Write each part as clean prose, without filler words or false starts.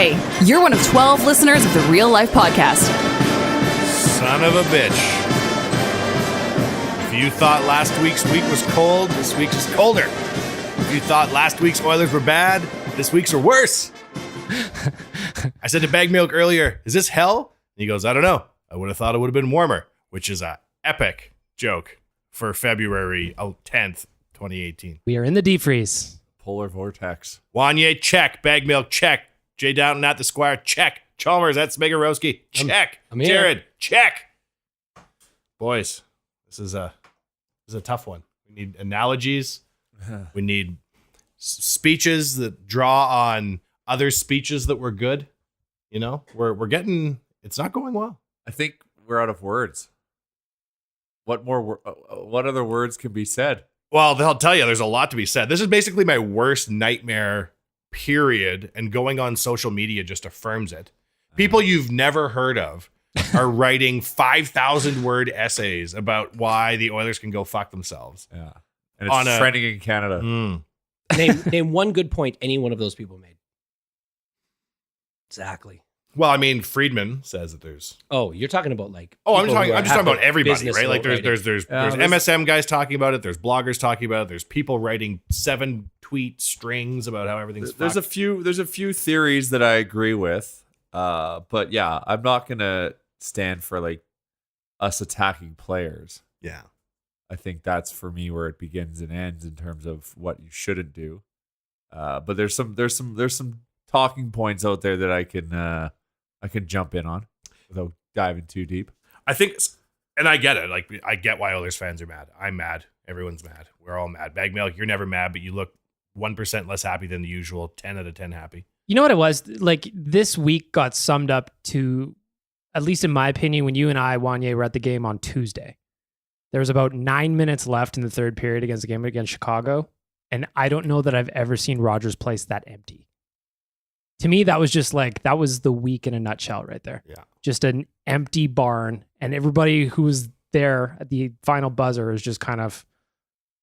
Hey, you're one of 12 listeners of the Real Life Podcast. Son of a bitch. If you thought last week's week was cold, this week's is colder. If you thought last week's Oilers were bad, this week's are worse. I said to Bag Milk earlier, is this hell? And he goes, I don't know. I would have thought it would have been warmer, which is an epic joke for February 10th, 2018. We are in the deep freeze. Polar vortex. Wanye, check. Bag Milk, check. Jay Downton at the Squire, check. Chalmers at Smigorowski, check. I'm here. Jared, check. Boys, this is a tough one. We need analogies. We need speeches that draw on other speeches that were good. You know, we're getting. It's not going well. I think we're out of words. What other words can be said? Well, they'll tell you there's a lot to be said. This is basically my worst nightmare, period. And going on social media just affirms it. People you've never heard of are writing 5,000 word essays about why the Oilers can go fuck themselves. Yeah. And it's trending in Canada. Name one good point any one of those people made. Exactly. Well, I mean, Friedman says that there's. Oh, you're talking about like. I'm just talking about everybody, business right? Like about there's MSM guys talking about it. There's bloggers talking about it. There's people writing 7 tweet strings about how everything's. There's a few theories that I agree with, but yeah, I'm not gonna stand for like us attacking players. Yeah, I think that's for me where it begins and ends in terms of what you shouldn't do. But there's some talking points out there that I can jump in on without diving too deep. I think, and I get it. Like, I get why Oilers fans are mad. I'm mad. Everyone's mad. We're all mad. Bag Milk, you're never mad, but you look 1% less happy than the usual. 10 out of 10 happy. You know what it was? Like, this week got summed up to, at least in my opinion, when you and I, Wanye, were at the game on Tuesday. There was about 9 minutes left in the third period against the game against Chicago, and I don't know that I've ever seen Rogers Place that empty. To me, that was just like, that was the week in a nutshell right there. Yeah. Just an empty barn, and everybody who was there at the final buzzer is just kind of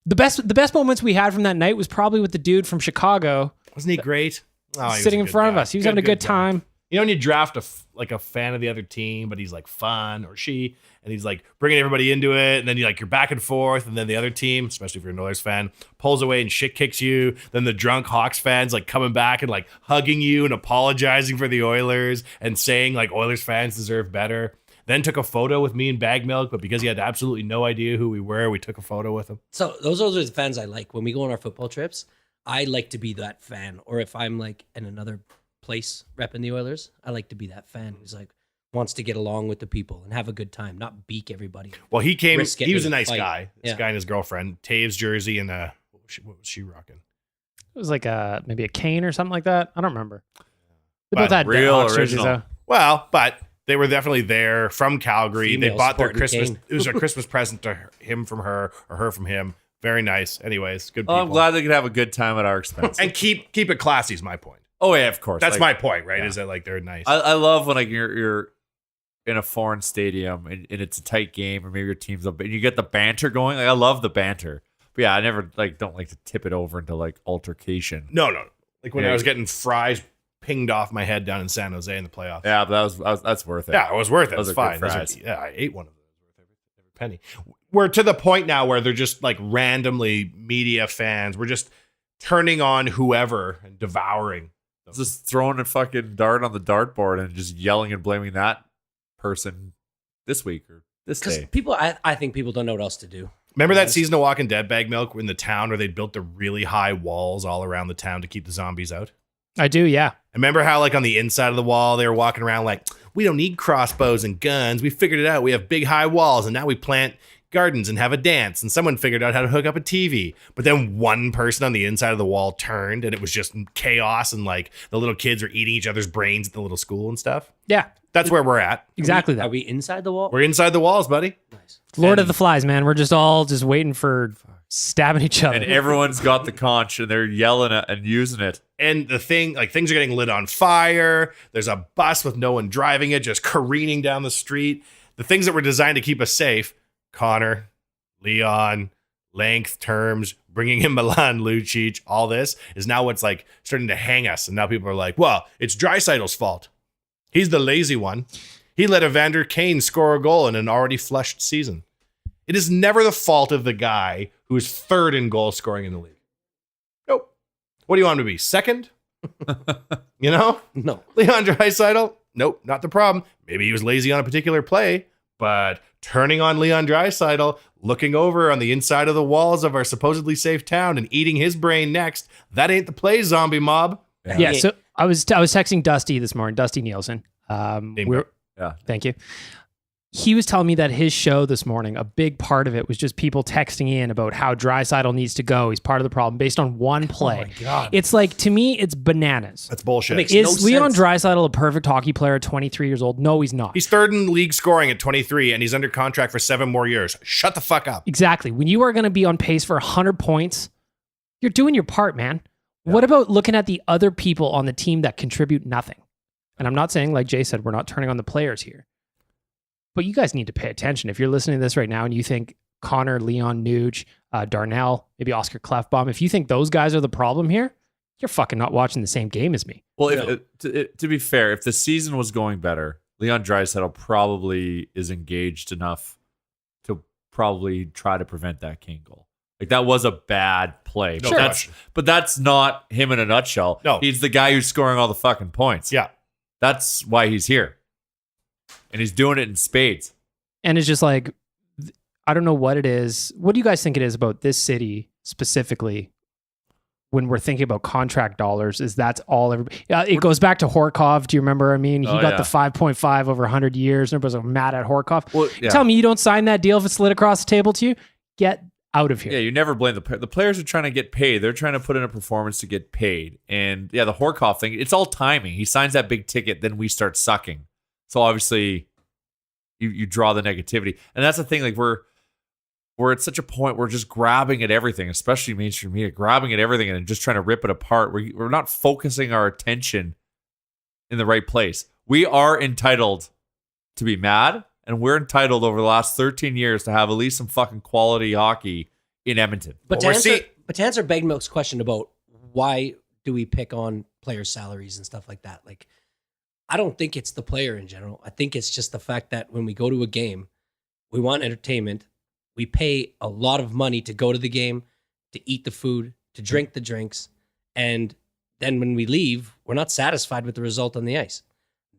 the best moments we had from that night was probably with the dude from Chicago. Wasn't he great? Oh, he sitting was in front of us. He was having a good time. You know, when you draft a fan of the other team, but he's like fun, or she, and he's like bringing everybody into it, and then you're back and forth, and then the other team, especially if you're an Oilers fan, pulls away and shit kicks you. Then the drunk Hawks fans like coming back and like hugging you and apologizing for the Oilers and saying like Oilers fans deserve better. Then took a photo with me and Bag Milk, but because he had absolutely no idea who we were, we took a photo with him. So those are the fans I like. When we go on our football trips, I like to be that fan. Or if I'm like in another place repping the Oilers, I like to be that fan who's like wants to get along with the people and have a good time, not beak everybody. Well, he was a nice fight. guy. This guy and his girlfriend, Taves jersey, and what was she rocking? It was like maybe a cane or something like that. I don't remember. They But both had real Hawks jerseys, original. though. Well, but they were definitely there from Calgary. Female They bought their supporting Christmas. Kane. It was a Christmas present to him from her, or her from him. Very nice. Anyways, good people. Oh, I'm glad they could have a good time at our expense. And keep it classy is my point. Oh yeah, of course. That's Like, my point, right? yeah. Is that like they're nice. I love when like you're in a foreign stadium and it's a tight game, or maybe your team's up and you get the banter going. Like I love the banter. But yeah, I never don't like to tip it over into like altercation. No. Like when Yeah. I was getting fries pinged off my head down in San Jose in the playoffs. Yeah, but that's worth it. Yeah, it was worth it. Those It's are good fine. fries. I ate one of those. Worth every penny. We're to the point now where they're just like randomly media fans. We're just turning on whoever and devouring. Just throwing a fucking dart on the dartboard and just yelling and blaming that person this week or this Because day. people, I think people don't know what else to do. Remember that season of Walking Dead, Bag Milk, in the town where they built the really high walls all around the town to keep the zombies out? I do, yeah. Remember how, like, on the inside of the wall, they were walking around like, we don't need crossbows and guns. We figured it out. We have big high walls, and now we plant gardens and have a dance. And someone figured out how to hook up a TV. But then one person on the inside of the wall turned, and it was just chaos, and, like, the little kids are eating each other's brains at the little school and stuff. Yeah, That's where we're at. exactly Are that. we inside the wall? We're inside the walls, buddy. Nice. Lord of the Flies, man. We're just all just waiting for stabbing each other. And everyone's got the conch and they're yelling it and using it. And the thing, like, things are getting lit on fire. There's a bus with no one driving it, just careening down the street. The things that were designed to keep us safe, Connor, Leon, length, terms, bringing in Milan Lucic, all this is now what's like starting to hang us. And now people are like, well, it's Draisaitl's fault. He's the lazy one. He let Evander Kane score a goal in an already flushed season. It is never the fault of the guy who is third in goal scoring in the league. Nope. What do you want him to be? Second? You know? No. Leon Draisaitl? Nope, not the problem. Maybe he was lazy on a particular play, but turning on Leon Draisaitl, looking over on the inside of the walls of our supposedly safe town and eating his brain next, that ain't the play, zombie mob. Yeah. So I was texting Dusty this morning, Dusty Nielsen. Yeah. Thank you. He was telling me that his show this morning, a big part of it was just people texting in about how Draisaitl needs to go. He's part of the problem based on one play. Oh my God. It's like, to me, it's bananas. That's bullshit. That makes Is no Leon sense. Draisaitl a perfect hockey player at 23 years old? No, he's not. He's third in league scoring at 23, and he's under contract for 7 more years. Shut the fuck up. Exactly. When you are going to be on pace for 100 points, you're doing your part, man. What about looking at the other people on the team that contribute nothing? And I'm not saying, like Jay said, we're not turning on the players here. But you guys need to pay attention. If you're listening to this right now and you think Connor, Leon Nuge, Darnell, maybe Oscar Clefbaum, if you think those guys are the problem here, you're fucking not watching the same game as me. Well, to be fair, if the season was going better, Leon Draisaitl probably is engaged enough to probably try to prevent that Kane goal. Like, that was a bad play. No But question. that's not him in a nutshell. No. He's the guy who's scoring all the fucking points. Yeah. That's why he's here. And he's doing it in spades. And it's just like, I don't know what it is. What do you guys think it is about this city specifically when we're thinking about contract dollars? Is that's all everybody? It goes back to Horkov. Do you remember? I mean, he Oh, got yeah. the 5.5 over 100 years. And everybody's like mad at Horkov. Well, yeah. Tell me you don't sign that deal if it's slid across the table to you. Get out of here. Yeah, you never blame the players are trying to get paid. They're trying to put in a performance to get paid. And yeah, the Horkov thing, it's all timing. He signs that big ticket, then we start sucking. So obviously you draw the negativity. And that's the thing, like we're at such a point we're just grabbing at everything, especially mainstream media, grabbing at everything and just trying to rip it apart. We're not focusing our attention in the right place. We are entitled to be mad, and we're entitled over the last 13 years to have at least some fucking quality hockey in Edmonton. But Well, to answer Bag Milk's question about why do we pick on players' salaries and stuff like that, like, I don't think it's the player in general. I think it's just the fact that when we go to a game, we want entertainment. We pay a lot of money to go to the game, to eat the food, to drink the drinks. And then when we leave, we're not satisfied with the result on the ice.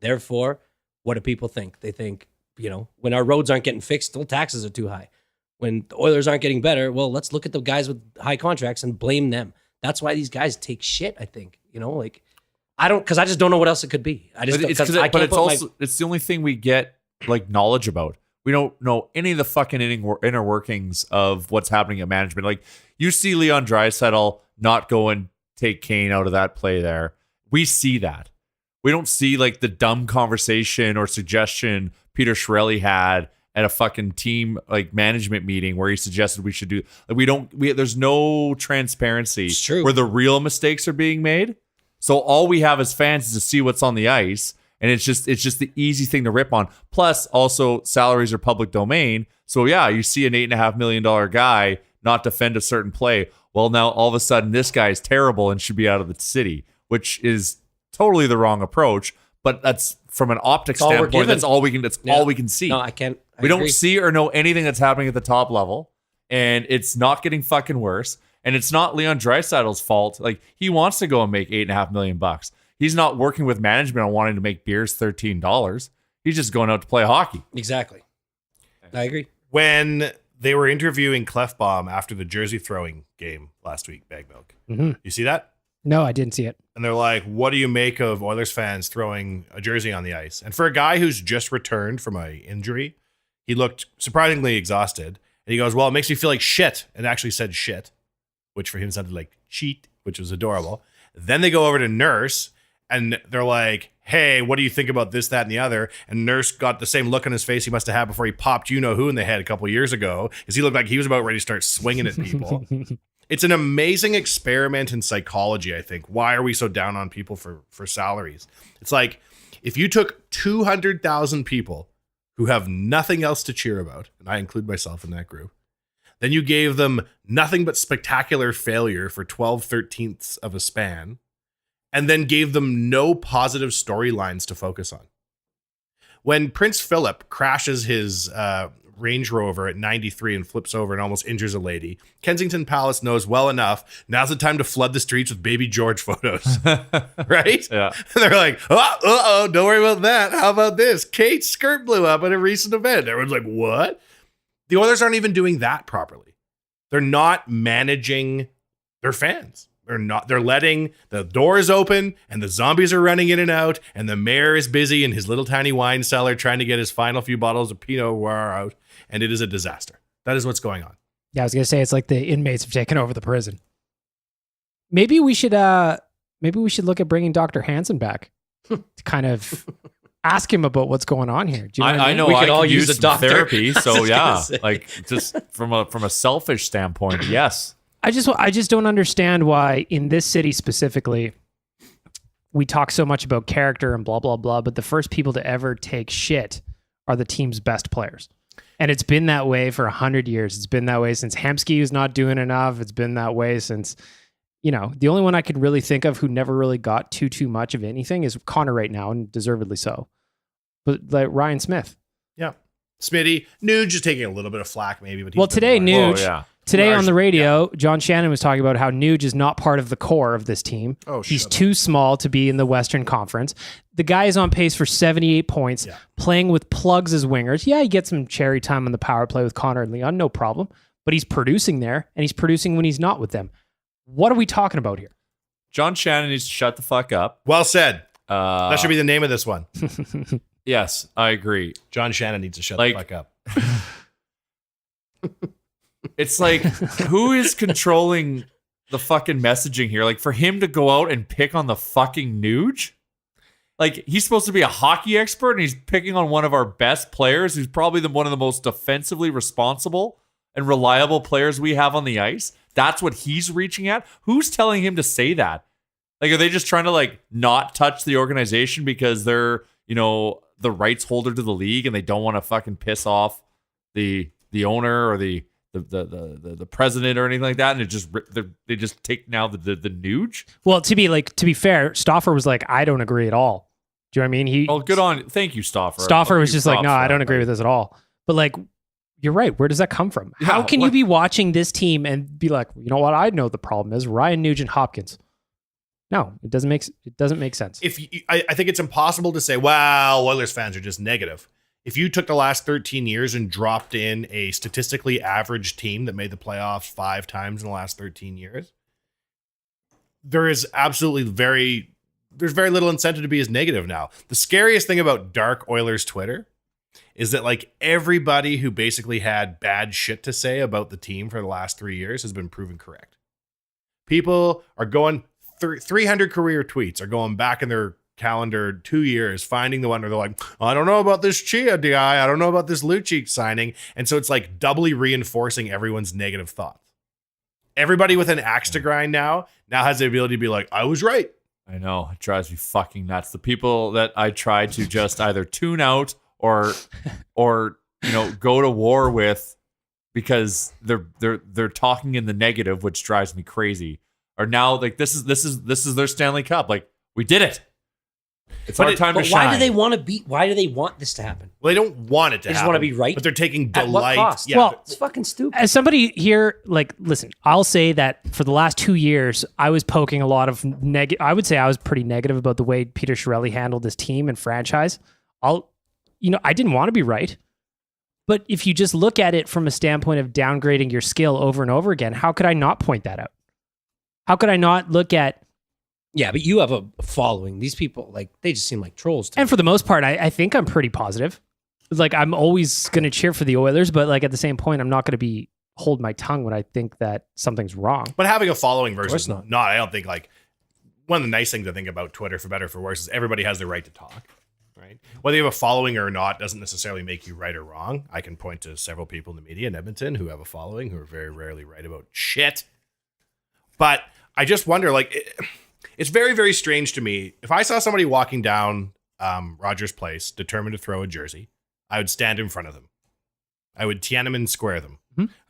Therefore, what do people think? They think, when our roads aren't getting fixed, well, taxes are too high. When the Oilers aren't getting better, well, let's look at the guys with high contracts and blame them. That's why these guys take shit, I think. Because I just don't know what else it could be. I just It's the only thing we get like knowledge about. We don't know any of the fucking inner workings of what's happening at management. Like, you see Leon Draisaitl not go and take Kane out of that play there. We see that. We don't see like the dumb conversation or suggestion Peter Chiarelli had at a fucking team like management meeting where he suggested we should do. Like, there's no transparency It's true. where the real mistakes are being made. So all we have as fans is to see what's on the ice, and it's just the easy thing to rip on. Plus, also salaries are public domain. So yeah, you see an $8.5 million guy not defend a certain play. Well, now all of a sudden this guy is terrible and should be out of the city, which is totally the wrong approach. But that's from an optics all we're standpoint. given. That's all we can. That's all we can see. No, I can't. We don't see or know anything that's happening at the top level, and it's not getting fucking worse. And it's not Leon Draisaitl's fault. Like, he wants to go and make $8.5 million. He's not working with management on wanting to make beers $13. He's just going out to play hockey. Exactly. I agree. When they were interviewing Clefbaum after the jersey throwing game last week, Bag Milk, you see that? No, I didn't see it. And they're like, what do you make of Oilers fans throwing a jersey on the ice? And for a guy who's just returned from an injury, he looked surprisingly exhausted. And he goes, well, it makes me feel like shit. And actually said shit, which for him sounded like cheat, which was adorable. Then they go over to Nurse, and they're like, hey, what do you think about this, that, and the other? And Nurse got the same look on his face he must have had before he popped you-know-who in the head a couple years ago, because he looked like he was about ready to start swinging at people. It's an amazing experiment in psychology, I think. Why are we so down on people for salaries? It's like, if you took 200,000 people who have nothing else to cheer about, and I include myself in that group, Then you gave them nothing but spectacular failure for 12/13ths of a span, and then gave them no positive storylines to focus on. When Prince Philip crashes his Range Rover at 93 and flips over and almost injures a lady, Kensington Palace knows well enough, now's the time to flood the streets with baby George photos. Right? Yeah. And they're like, don't worry about that. How about this? Kate's skirt blew up at a recent event. Everyone's like, what? The Oilers aren't even doing that properly. They're not managing their fans. They're letting the doors open and the zombies are running in and out, and the mayor is busy in his little tiny wine cellar trying to get his final few bottles of Pinot Noir out, and it is a disaster. That is what's going on. Yeah, I was gonna say it's like the inmates have taken over the prison. Maybe we should look at bringing Dr. Hansen back to kind of ask him about what's going on here. Do you know I know We I could all could use use a some doctor. therapy. I So was yeah, gonna say. like just from a selfish standpoint, yes. I just don't understand why in this city specifically we talk so much about character and blah blah blah, but the first people to ever take shit are the team's best players. And it's been that way for 100 years. It's been that way since Hemsky was not doing enough. It's been that way since, the only one I could really think of who never really got too much of anything is Connor right now, and deservedly so. But like Ryan Smith. Yeah. Smitty, Nuge is taking a little bit of flack maybe, but he's Well, been today, fine. Nuge, Oh yeah. Today on the radio, John Shannon was talking about how Nuge is not part of the core of this team. Oh, He's shut up. too small to be in the Western Conference. The guy is on pace for 78 points, playing with plugs as wingers. Yeah, he gets some cherry time on the power play with Connor and Leon, no problem. But he's producing there, and he's producing when he's not with them. What are we talking about here? John Shannon needs to shut the fuck up. Well said. That That should be the name of this one. Yes, I agree. John Shannon needs to shut Like- the fuck up. It's like, who is controlling the fucking messaging here? Like, for him to go out and pick on the fucking Nuge? Like, he's supposed to be a hockey expert, and he's picking on one of our best players, who's probably one of the most defensively responsible and reliable players we have on the ice. That's what he's reaching at. Who's telling him to say that? Like, are they just trying to like not touch the organization because they're, the rights holder to the league, and they don't want to fucking piss off the owner or the president or anything like that, and they just take now the Nuge? Well, to be fair, Stauffer was like, I don't agree at all. Do you know what I mean? Oh, good on. Thank you, Stauffer. Stauffer I'll was give you just like, props no, for I don't that, agree buddy. with this at all. But like, you're right. Where does that come from? How Yeah, can you what- be watching this team and be like, you know what? I know the problem is Ryan Nugent Hopkins. No, it doesn't make sense. I think it's impossible to say, well, Oilers fans are just negative. If you took the last 13 years and dropped in a statistically average team that made the playoffs 5 times in the last 13 years, there's very little incentive to be as negative now. The scariest thing about dark Oilers Twitter is that like everybody who basically had bad shit to say about the team for the last 3 years has been proven correct. People are going 300 career tweets are going back in their calendar 2 years, finding the one where they're like, I don't know about this Chia guy. I don't know about this Lucic signing. And so it's like doubly reinforcing everyone's negative thoughts. Everybody with an axe to grind now has the ability to be like, I was right. I know. It drives me fucking nuts. The people that I try to just either tune out or go to war with because they're talking in the negative, which drives me crazy. Are now like this is their Stanley Cup. Like, we did it. It's our time to But shine. why do they want to be? Why do they want this to happen? Well, they don't want it to They just happen. wanna be right? But they're taking At what delight. cost? Yeah. Well, It's fucking stupid. As somebody here, like, listen, I'll say that for the last 2 years, I was poking a lot of I would say I was pretty negative about the way Peter Chiarelli handled his team and franchise. I didn't want to be right. But if you just look at it from a standpoint of downgrading your skill over and over again, how could I not point that out? How could I not look at, Yeah, but you have a following. These people, like, they just seem like trolls to and me. for the most part, I think I'm pretty positive. Like, I'm always going to cheer for the Oilers, but like at the same point, I'm not going to hold my tongue when I think that something's wrong. But having a following versus course not. not, I don't think like one of the nice things I think about Twitter, for better or for worse, is everybody has the right to talk. Right? Whether you have a following or not doesn't necessarily make you right or wrong. I can point to several people in the media in Edmonton who have a following who are very rarely right about shit. But I just wonder, like, it's very, very strange to me. If I saw somebody walking down Rogers Place, determined to throw a jersey, I would stand in front of them. I would Tiananmen Square them.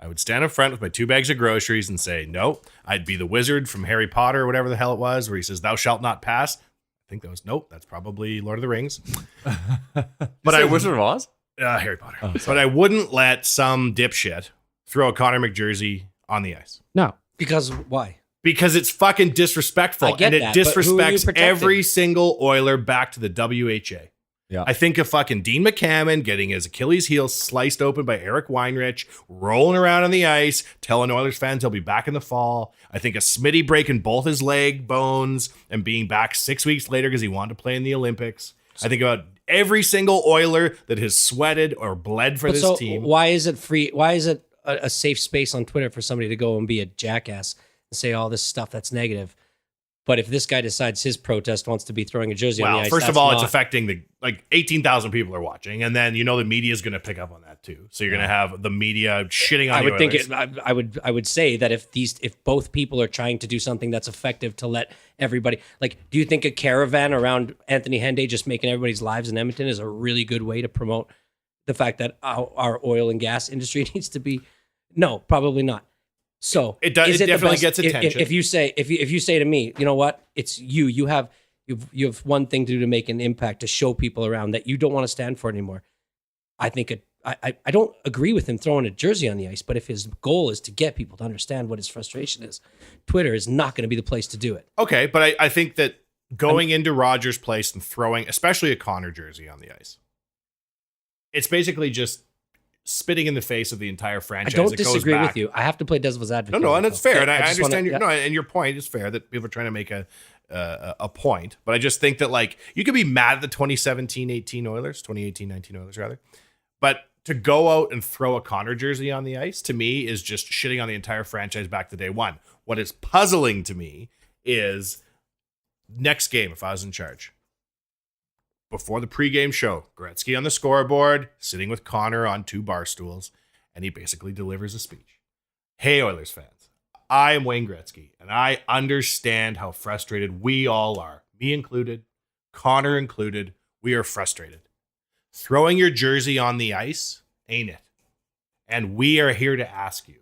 I would stand in front with my 2 bags of groceries and say, no, I'd be the wizard from Harry Potter or whatever the hell it was, where he says, thou shalt not pass. I think that was, nope, that's probably Lord of the Rings. But I Wizard of Oz? Harry Potter. But I wouldn't let some dipshit throw a Connor McJersey on the ice. No. Because why? Because it's fucking disrespectful. I get and it that, but who are you disrespects protecting? every single Oiler back to the WHA. Yeah. I think of fucking Dean McCammon getting his Achilles heel sliced open by Eric Weinrich, rolling around on the ice, telling Oilers fans he'll be back in the fall. I think of Smitty breaking both his leg bones and being back 6 weeks later because he wanted to play in the Olympics. I think about every single Oiler that has sweated or bled for this team. Why is it free? Why is it a safe space on Twitter for somebody to go and be a jackass and say all this stuff that's negative? But if this guy decides his protest wants to be throwing a jersey on the ice, first of all, it's affecting 18,000 people are watching, and then the media is going to pick up on that too. So you're going to have the media shitting on. I would say that if both people are trying to do something that's effective to let everybody, like, do you think a caravan around Anthony Henday just making everybody's lives in Edmonton is a really good way to promote the fact that our oil and gas industry needs to be? No, probably not. So it does. It definitely gets attention. If you say to me, you know what, it's you have one thing to do to make an impact, to show people around that you don't want to stand for it anymore. I think I don't agree with him throwing a jersey on the ice, but if his goal is to get people to understand what his frustration is, Twitter is not going to be the place to do it. Okay, but I think that going into Rogers Place and throwing, especially a Connor jersey on the ice, it's basically just spitting in the face of the entire franchise. I don't disagree with you. I have to play devil's advocate. No, and it's fair, and I understand your and your point is fair that people are trying to make a point. But I just think that, like, you could be mad at the 2017-18 Oilers, 2018-19 Oilers rather, but to go out and throw a Connor jersey on the ice, to me, is just shitting on the entire franchise back to day one. What is puzzling to me is next game, if I was in charge, before the pregame show, Gretzky on the scoreboard, sitting with Connor on 2 bar stools, and he basically delivers a speech. Hey, Oilers fans, I am Wayne Gretzky, and I understand how frustrated we all are. Me included, Connor included, we are frustrated. Throwing your jersey on the ice ain't it. And we are here to ask you,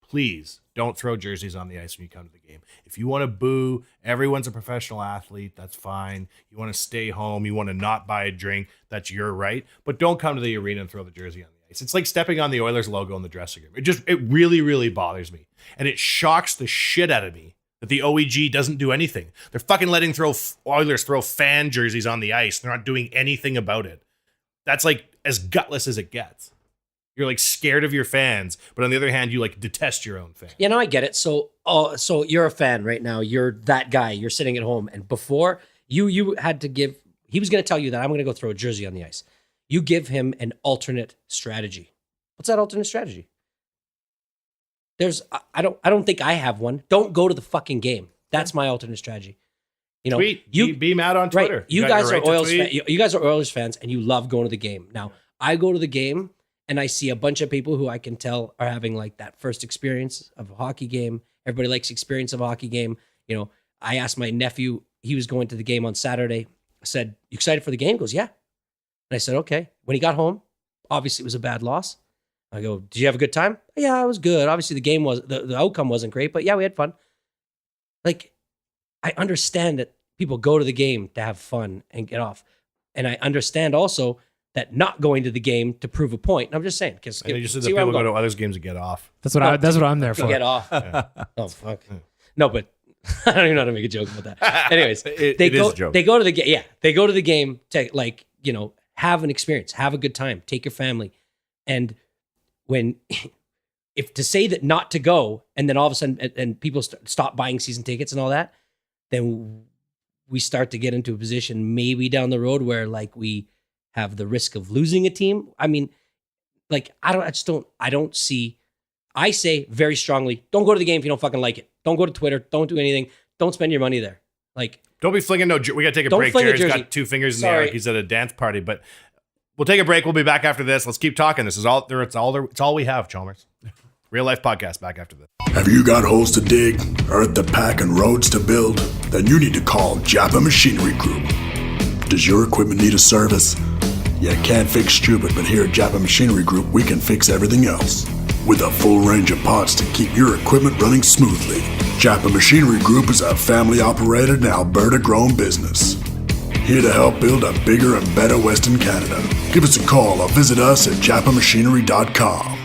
please don't throw jerseys on the ice when you come to the game. If you want to boo, everyone's a professional athlete, that's fine. You want to stay home, you want to not buy a drink, that's your right. But don't come to the arena and throw the jersey on the ice. It's like stepping on the Oilers logo in the dressing room. It really, really bothers me. And it shocks the shit out of me that the OEG doesn't do anything. They're fucking letting Oilers throw fan jerseys on the ice. They're not doing anything about it. That's like as gutless as it gets. You're like scared of your fans, but on the other hand, you like detest your own fans. Yeah, no, I get it. So you're a fan right now. You're that guy. You're sitting at home, and before you had to give. He was going to tell you that I'm going to go throw a jersey on the ice. You give him an alternate strategy. What's that alternate strategy? I don't think I have one. Don't go to the fucking game. That's my alternate strategy. You know, tweet. Be mad on Twitter. Right. You guys are Oilers fans, and you love going to the game. Now, I go to the game, and I see a bunch of people who I can tell are having like that first experience of a hockey game. Everybody likes experience of a hockey game. You know, I asked my nephew, he was going to the game on Saturday. I said, "You excited for the game?" He goes, "Yeah." And I said, "Okay." When he got home, obviously it was a bad loss. I go, "Did you have a good time?" "Yeah, it was good. Obviously the game was, the outcome wasn't great, but yeah, we had fun." Like, I understand that people go to the game to have fun and get off. And I understand also that not going to the game to prove a point. And I'm just saying, because you just said that people go to others games to get off. That's what I'm there for. Get off. Yeah. Oh fuck. No, but I don't even know how to make a joke about that. Anyways, it is a joke. They go to the game. Yeah, they go to the game to, like, you know, have an experience, have a good time, take your family. And if to say that not to go, and then all of a sudden and people stop buying season tickets and all that, then we start to get into a position maybe down the road where, like, we have the risk of losing a team. I mean, like, I don't see. I say very strongly, don't go to the game if you don't fucking like it. Don't go to Twitter. Don't do anything. Don't spend your money there. Like, don't be flinging we got to take a break. Jared's got 2 fingers in the air like he's at a dance party. But we'll take a break. We'll be back after this. Let's keep talking. This is all there. It's all we have, Chalmers. Real Life Podcast. Back after this. Have you got holes to dig, earth to pack, and roads to build? Then you need to call Japa Machinery Group. Does your equipment need a service? You can't fix stupid, but here at Japa Machinery Group, we can fix everything else. with a full range of parts to keep your equipment running smoothly. Japa Machinery Group is a family-operated and Alberta-grown business. Here to help build a bigger and better Western Canada. Give us a call or visit us at japamachinery.com.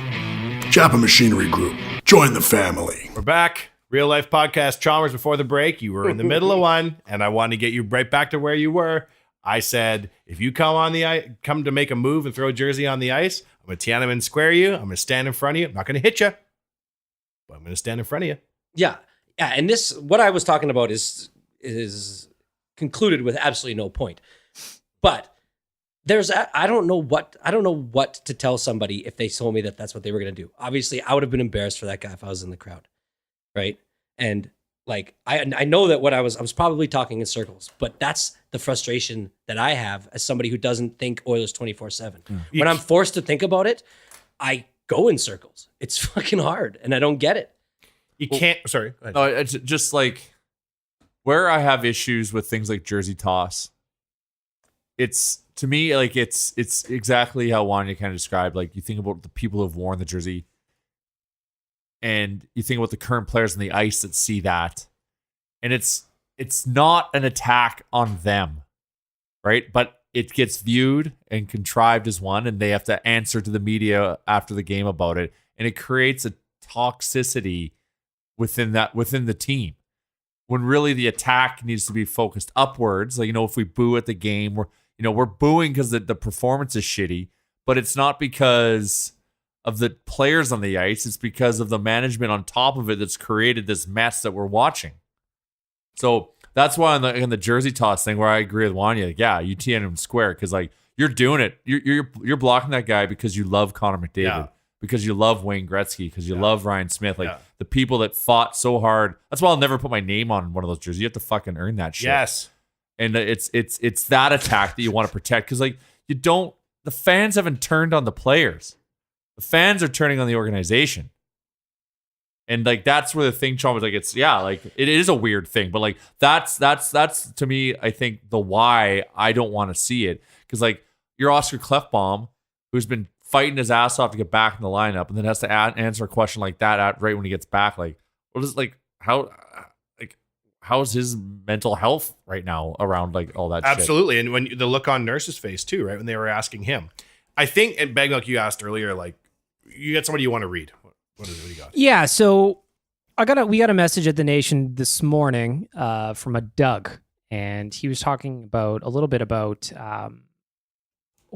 Japa Machinery Group. Join the family. We're back. Real life podcast. Chalmers, before the break, you were in the middle of one, and I wanted to get you right back to where you were. I said, if you come on the ice, come to make a move and throw a jersey on the ice, I'm going to Tiananmen Square you. I'm going to stand in front of you. I'm not going to hit you, but I'm going to stand in front of you. Yeah. And this, what I was talking about is concluded with absolutely no point. But I don't know what to tell somebody if they told me that that's what they were going to do. Obviously, I would have been embarrassed for that guy if I was in the crowd, right? And like I know that I was probably talking in circles, but that's the frustration that I have as somebody who doesn't think Oilers 24/7. When I'm forced to think about it, I go in circles. It's fucking hard, and I don't get it. You can't. Sorry. Go ahead. No, it's just like where I have issues with things like jersey toss. It's to me like it's exactly how Wanya kind of described. Like you think about the people who've worn the jersey, and you think about the current players on the ice that see that, and it's not an attack on them, right? But it gets viewed and contrived as one, and they have to answer to the media after the game about it, and it creates a toxicity within the team. When really the attack needs to be focused upwards. Like, if we boo at the game, we're booing because the performance is shitty, but it's not because of the players on the ice. It's because of the management on top of it that's created this mess that we're watching. So that's why on the jersey toss thing, where I agree with Wanya, like, yeah, you Tiananmen Square, because like you're doing it. You're blocking that guy because you love Connor McDavid. Because you love Wayne Gretzky, because you love Ryan Smith, the people that fought so hard. That's why I'll never put my name on one of those jerseys. You have to fucking earn that shit. Yes. And it's that attack that you want to protect, because like the fans haven't turned on the players. The fans are turning on the organization. And like that's where the thing, Sean, was like, it is a weird thing, but like that's to me, I think the why I don't want to see it, because like you're Oscar Klefbom, who's been fighting his ass off to get back in the lineup, and then has to answer a question like that right when he gets back. Like, what is how's his mental health right now around like all that? Absolutely. Shit? And when the look on Nurse's face too, right when they were asking him, I think, and Bag, like you asked earlier, like you got somebody you want to read. What do you got? Yeah, so we got a message at the Nation this morning from a Doug, and he was talking a little bit about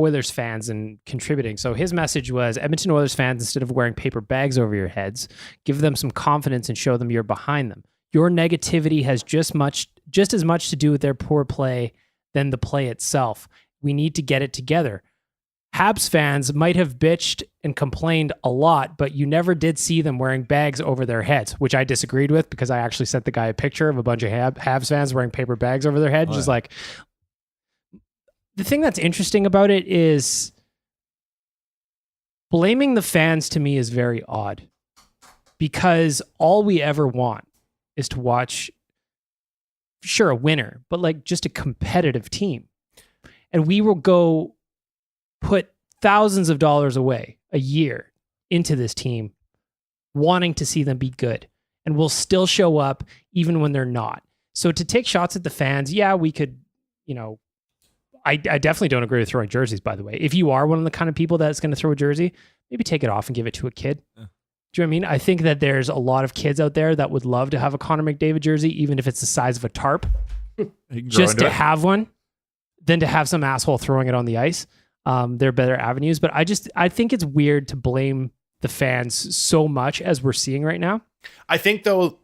Oilers fans and contributing. So his message was, Edmonton Oilers fans, instead of wearing paper bags over your heads, give them some confidence and show them you're behind them. Your negativity has just as much to do with their poor play than the play itself. We need to get it together. Habs fans might have bitched and complained a lot, but you never did see them wearing bags over their heads, which I disagreed with, because I actually sent the guy a picture of a bunch of Habs fans wearing paper bags over their head. Just like, the thing that's interesting about it is blaming the fans to me is very odd, because all we ever want is to watch, sure, a winner, but like just a competitive team. And we will go put thousands of dollars away a year into this team, wanting to see them be good, and we'll still show up even when they're not. So to take shots at the fans, yeah, we could, I definitely don't agree with throwing jerseys, by the way. If you are one of the kind of people that's going to throw a jersey, maybe take it off and give it to a kid. Yeah. Do you know what I mean? I think that there's a lot of kids out there that would love to have a Connor McDavid jersey, even if it's the size of a tarp, just to have one, than to have some asshole throwing it on the ice. There are better avenues, but I think it's weird to blame the fans so much as we're seeing right now. I think, though,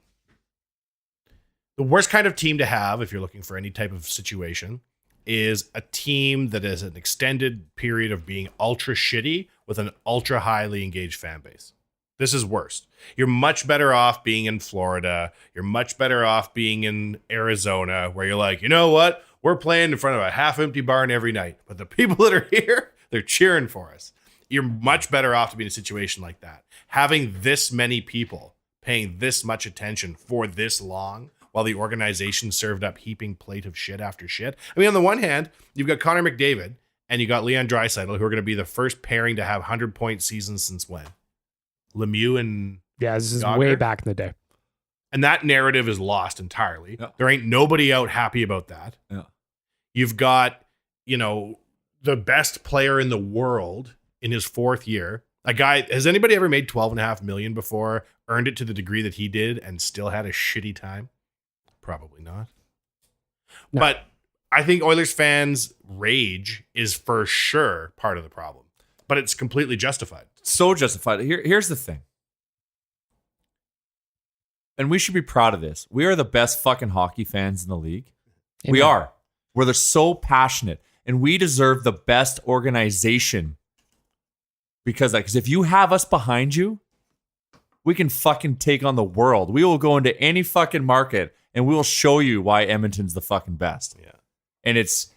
the worst kind of team to have, if you're looking for any type of situation, is a team that is an extended period of being ultra shitty with an ultra highly engaged fan base. This is worst. You're much better off being in Florida. You're much better off being in Arizona, where you're like, you know what? We're playing in front of a half-empty barn every night, but the people that are here, they're cheering for us. You're much better off to be in a situation like that. Having this many people paying this much attention for this long, while the organization served up heaping plate of shit after shit. I mean, on the one hand, you've got Connor McDavid and you got Leon Draisaitl, who are going to be the first pairing to have 100-point seasons since when? Lemieux and Yeah, this is Yager. way back in the day. And that narrative is lost entirely. Yeah. There ain't nobody out happy about that. Yeah. You've got, the best player in the world in his 4th year. A guy, has anybody ever made $12.5 million before, earned it to the degree that he did, and still had a shitty time? Probably not. No. But I think Oilers fans' rage is for sure part of the problem. But it's completely justified. So justified. Here's the thing. And we should be proud of this. We are the best fucking hockey fans in the league. We Amen. are. Where they're so passionate. And we deserve the best organization. Because if you have us behind you, we can fucking take on the world. We will go into any fucking market and we will show you why Edmonton's the fucking best. Yeah. And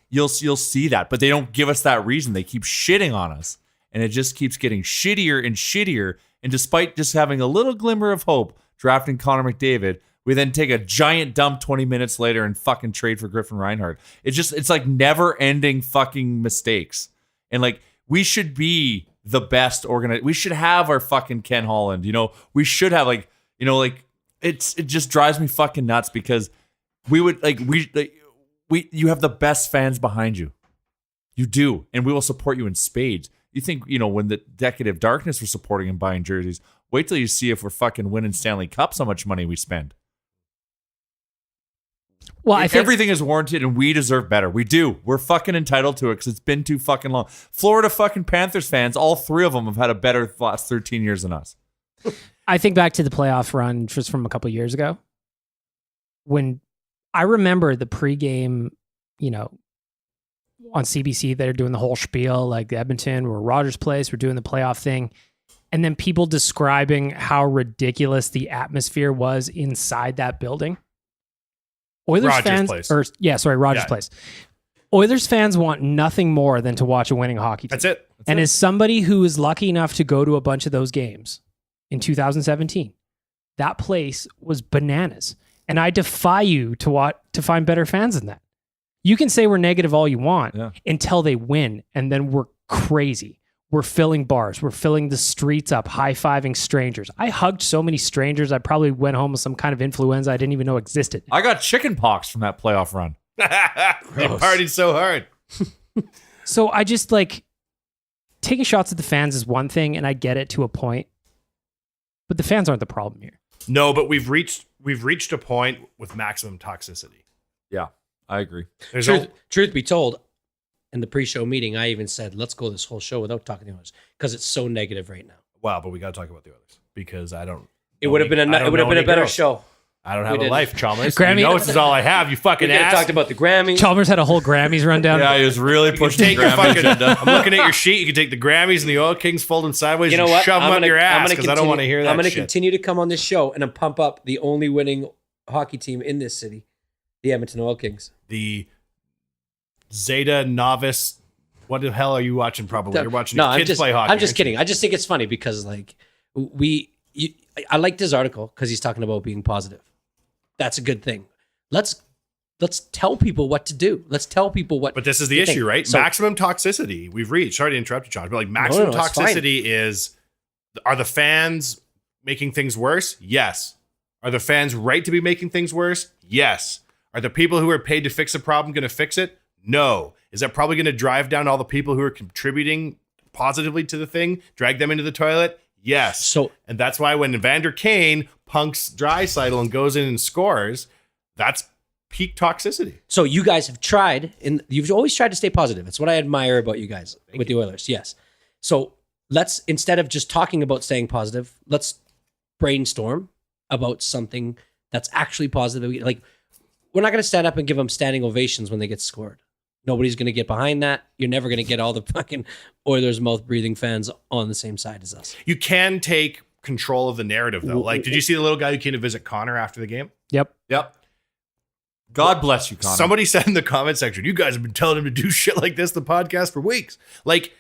you'll see that. But they don't give us that reason. They keep shitting on us. And it just keeps getting shittier and shittier. And despite just having a little glimmer of hope, drafting Connor McDavid, we then take a giant dump 20 minutes later and fucking trade for Griffin Reinhardt. It's like never ending fucking mistakes. And we should be the best organized. We should have our fucking Ken Holland, we should have it just drives me fucking nuts because you have the best fans behind you. You do. And we will support you in spades. You think, when the Decade of Darkness were supporting and buying jerseys, wait till you see if we're fucking winning Stanley Cups, how much money we spend. Well, I think everything is warranted and we deserve better. We do. We're fucking entitled to it because it's been too fucking long. Florida fucking Panthers fans, all 3 of them have had a better last 13 years than us. I think back to the playoff run just from a couple years ago. When I remember the pregame, on CBC, they're doing the whole spiel, like Edmonton, we're Rogers Place, we're doing the playoff thing. And then people describing how ridiculous the atmosphere was inside that building. Oilers Rogers fans, Place. Rogers Place. Oilers fans want nothing more than to watch a winning hockey team. That's it. As somebody who is lucky enough to go to a bunch of those games in 2017, that place was bananas. And I defy you to find better fans than that. You can say we're negative all you want until they win, and then we're crazy. We're filling bars. We're filling the streets up, high-fiving strangers. I hugged so many strangers, I probably went home with some kind of influenza I didn't even know existed. I got chicken pox from that playoff run. You partied so hard. So I just taking shots at the fans is one thing, and I get it to a point, but the fans aren't the problem here. No, but we've reached a point with maximum toxicity. Yeah, I agree. Truth be told, in the pre-show meeting, I even said, let's go this whole show without talking to the Oilers because it's so negative right now. Wow, but we got to talk about the Oilers because It would have been a better show. I don't have a did. life, Chalmers. Grammy- this is all I have. You fucking We could have ass. talked about the Grammys. Chalmers had a whole Grammys rundown. Yeah, he was really pushing the Take your Grammy fucking. agenda. I'm looking at your sheet. You can take the Grammys and the Oil Kings, fold them sideways, You know and what? shove them up your ass because I don't want to hear that. I'm going to shit. continue to come on this show and pump up the only winning hockey team in this city, the Edmonton Oil Kings. The Zeta novice. What the hell are you watching? Probably you're watching kids play hockey. I'm just aren't you? kidding. I just think it's funny because I liked his article because he's talking about being positive. That's a good thing. Let's tell people what to do. Let's tell people what. But this is the to issue, think. right? So- Maximum toxicity. We've reached. Sorry to interrupt you, John, but maximum no, it's fine. toxicity is: are the fans making things worse? Yes. Are the fans right to be making things worse? Yes. Are the people who are paid to fix a problem going to fix it? No. Is that probably going to drive down all the people who are contributing positively to the thing, drag them into the toilet? Yes. So- and that's why when Evander Kane punks Draisaitl and goes in and scores, that's peak toxicity. So you guys have tried, and you've always tried to stay positive. That's what I admire about you guys with the Oilers. Yes. So let's, instead of just talking about staying positive, let's brainstorm about something that's actually positive. Like, we're not going to stand up and give them standing ovations when they get scored. Nobody's going to get behind that. You're never going to get all the fucking Oilers mouth-breathing fans on the same side as us. You can take control of the narrative, though. Like, did you see the little guy who came to visit Connor after the game? Yep. God bless you, Connor. Somebody said in the comment section, you guys have been telling him to do shit like this, the podcast, for weeks. Like,